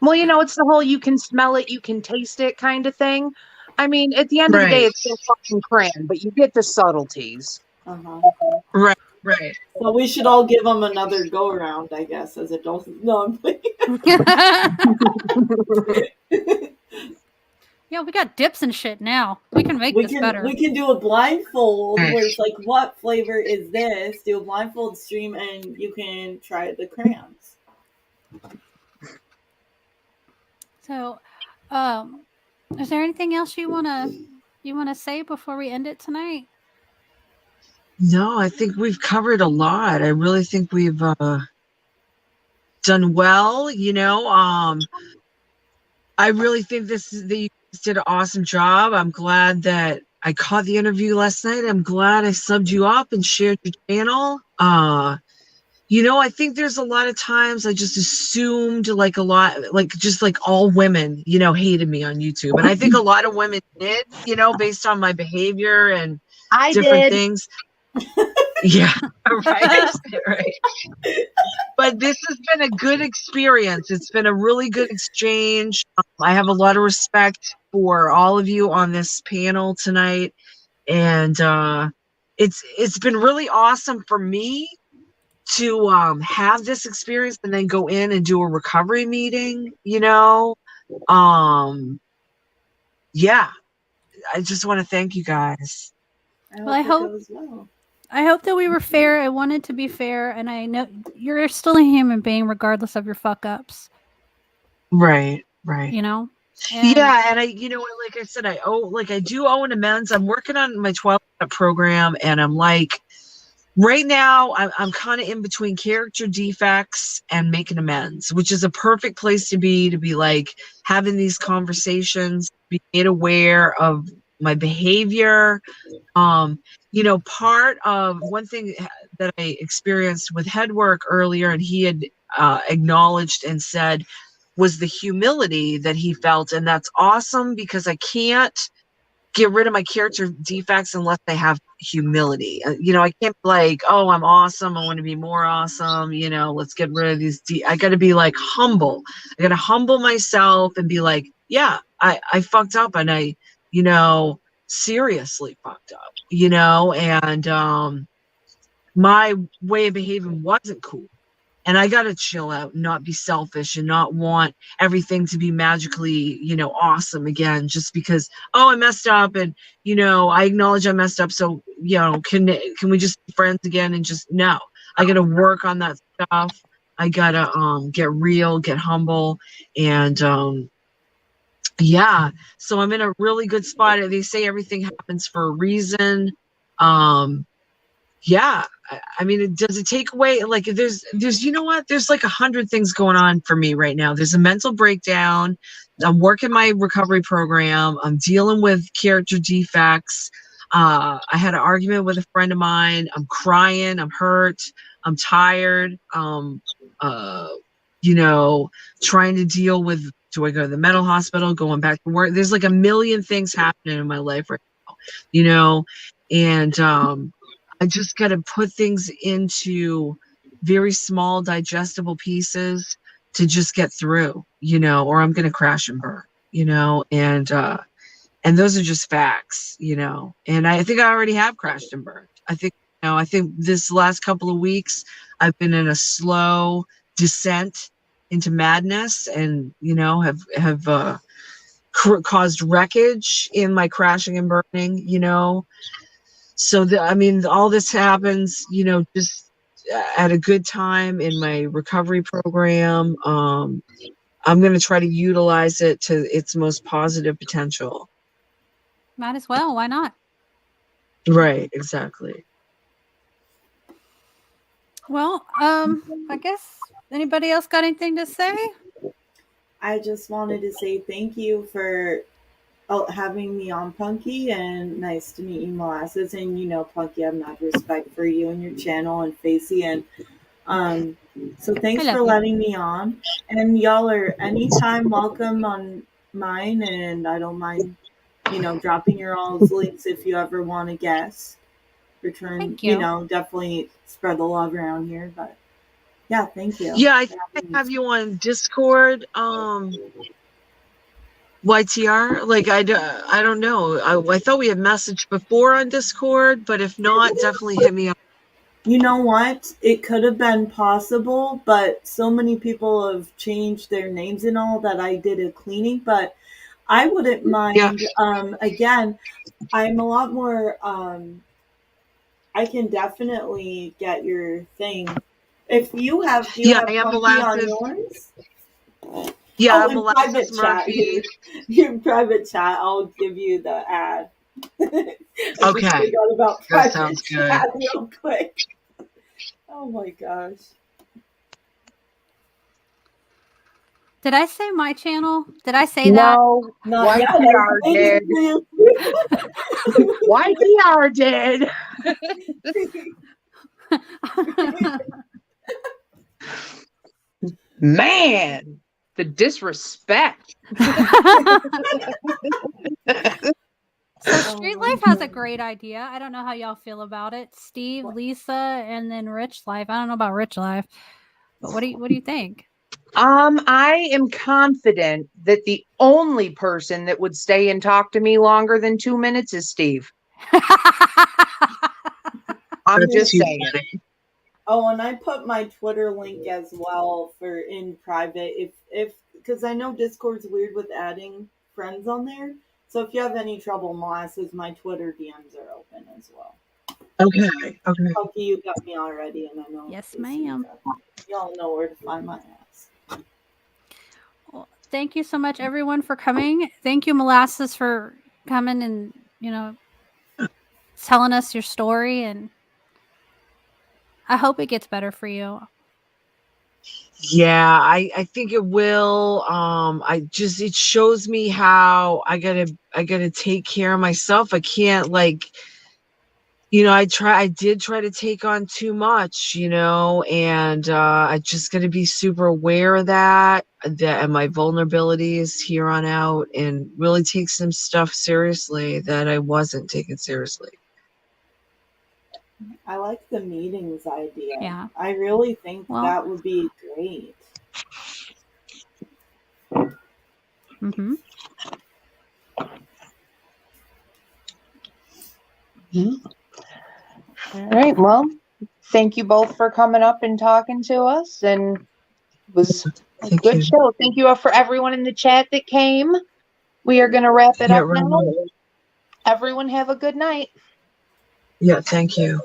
Well, it's the whole you can smell it, you can taste it kind of thing. I mean, at the end of the day, Right. it's still fucking crayon, but you get the subtleties. Uh-huh. Right. Well, we should all give them another go around, I guess, as adults. No, I'm playing. Yeah, we got dips and shit now. We can make this better. We can do a blindfold where it's like, what flavor is this? Do a blindfold stream and you can try the crayons. So, is there anything else you wanna say before we end it tonight? No, I think we've covered a lot. I really think we've done well. I really think that you guys did an awesome job. I'm glad that I caught the interview last night. I'm glad I subbed you up and shared your channel. I think there's a lot of times I just assumed like all women, hated me on YouTube. And I think a lot of women did, based on my behavior and I different did. things. Yeah, right. Right. But this has been a good experience. It's been a really good exchange. I have a lot of respect for all of you on this panel tonight. And it's been really awesome for me to have this experience and then go in and do a recovery meeting, yeah, I just want to thank you guys. I hope that we were fair. I wanted to be fair, and I know you're still a human being regardless of your fuck ups. Right. And Yeah, and like I said, I do owe an amends. I'm working on my 12-step program, and I'm like, right now, I'm kind of in between character defects and making amends, which is a perfect place to be like having these conversations, be made aware of my behavior. Part of one thing that I experienced with head work earlier, and he had acknowledged and said, was the humility that he felt. And that's awesome because I can't get rid of my character defects unless I have humility. I can't be like, oh, I'm awesome, I want to be more awesome, let's get rid of these I got to be like humble. I got to humble myself and be like, yeah, I fucked up, and I seriously fucked up, and my way of behaving wasn't cool. And I got to chill out and not be selfish and not want everything to be magically, awesome again, just because, oh, I messed up and, I acknowledge I messed up. So, can we just be friends again? And just, no, I got to work on that stuff. I got to get real, get humble. And yeah, so I'm in a really good spot. They say everything happens for a reason. Yeah, I mean, does it take away, like, there's you know what, there's like 100 things going on for me right now. There's a mental breakdown. I'm working my recovery program. I'm dealing with character defects. I had an argument with a friend of mine. I'm crying. I'm hurt. I'm tired. Uh, you know, trying to deal with, do I go to the mental hospital, going back to work? There's like a million things happening in my life right now, you know, and I just got to put things into very small, digestible pieces to just get through, you know, or I'm going to crash and burn, you know, and those are just facts, you know, and I think I already have crashed and burned. I think this last couple of weeks, I've been in a slow descent into madness, and, you know, have caused wreckage in my crashing and burning, you know. So I mean, all this happens, you know, just at a good time in my recovery program. I'm going to try to utilize it to its most positive potential. Might as well. Why not? Right, exactly. Well, I guess anybody else got anything to say? I just wanted to say thank you for having me on, Punky, and nice to meet you, Molasses. And you know, Punky, I have mad respect for you and your channel and Facey, and so thanks I love for you. letting me on. And y'all are anytime welcome on mine, and I don't mind, you know, dropping your all's links if you ever want to guest. Return, Thank you you. know, definitely spread the love around here. But yeah, thank you. Yeah, I think I have you on Discord. YTR, like, I don't know. I thought we had messaged before on Discord, but if not, definitely hit me up. You know what? It could have been possible, but so many people have changed their names and all that I did a cleaning. But I wouldn't mind. Yeah. Again, I'm a lot more. I can definitely get your thing. If you have, do you Yeah, I have am Punky on Molasses. yours? Yeah, Oh, I'm in private Molasses chat. Murphy. Your private chat. I'll give you the ad. I just Okay, forgot about that private sounds good. chat real quick. Oh my gosh. Did I say my channel? Did I say that? No, Not yet. YTR did. YTR did. Man, the disrespect. So Street Life has a great idea. I don't know how y'all feel about it. Steve, Lisa, and then Rich Life. I don't know about Rich Life, but what do you think? I am confident that the only person that would stay and talk to me longer than 2 minutes is Steve. I'm That's just too saying. funny. Oh, and I put my Twitter link as well for in private if because I know Discord's weird with adding friends on there. So if you have any trouble, Molasses, my Twitter DMs are open as well. Okay. Punky, you got me already, and I know. Yes, ma'am. Y'all know where to find my ass. Well, thank you so much, everyone, for coming. Thank you, Molasses, for coming and, you know, telling us your story. And I hope it gets better for you. Yeah, I think it will. It shows me how I gotta take care of myself. I can't, like, you know, I did try to take on too much, you know, and I just gotta be super aware of that and my vulnerabilities here on out, and really take some stuff seriously that I wasn't taking seriously. I like the meetings idea. Yeah. I really think that would be great. Mm-hmm. All right. Well, thank you both for coming up and talking to us. And it was a good show. Thank you for everyone in the chat that came. We are going to wrap it up now. Everyone have a good night. Yeah, thank you.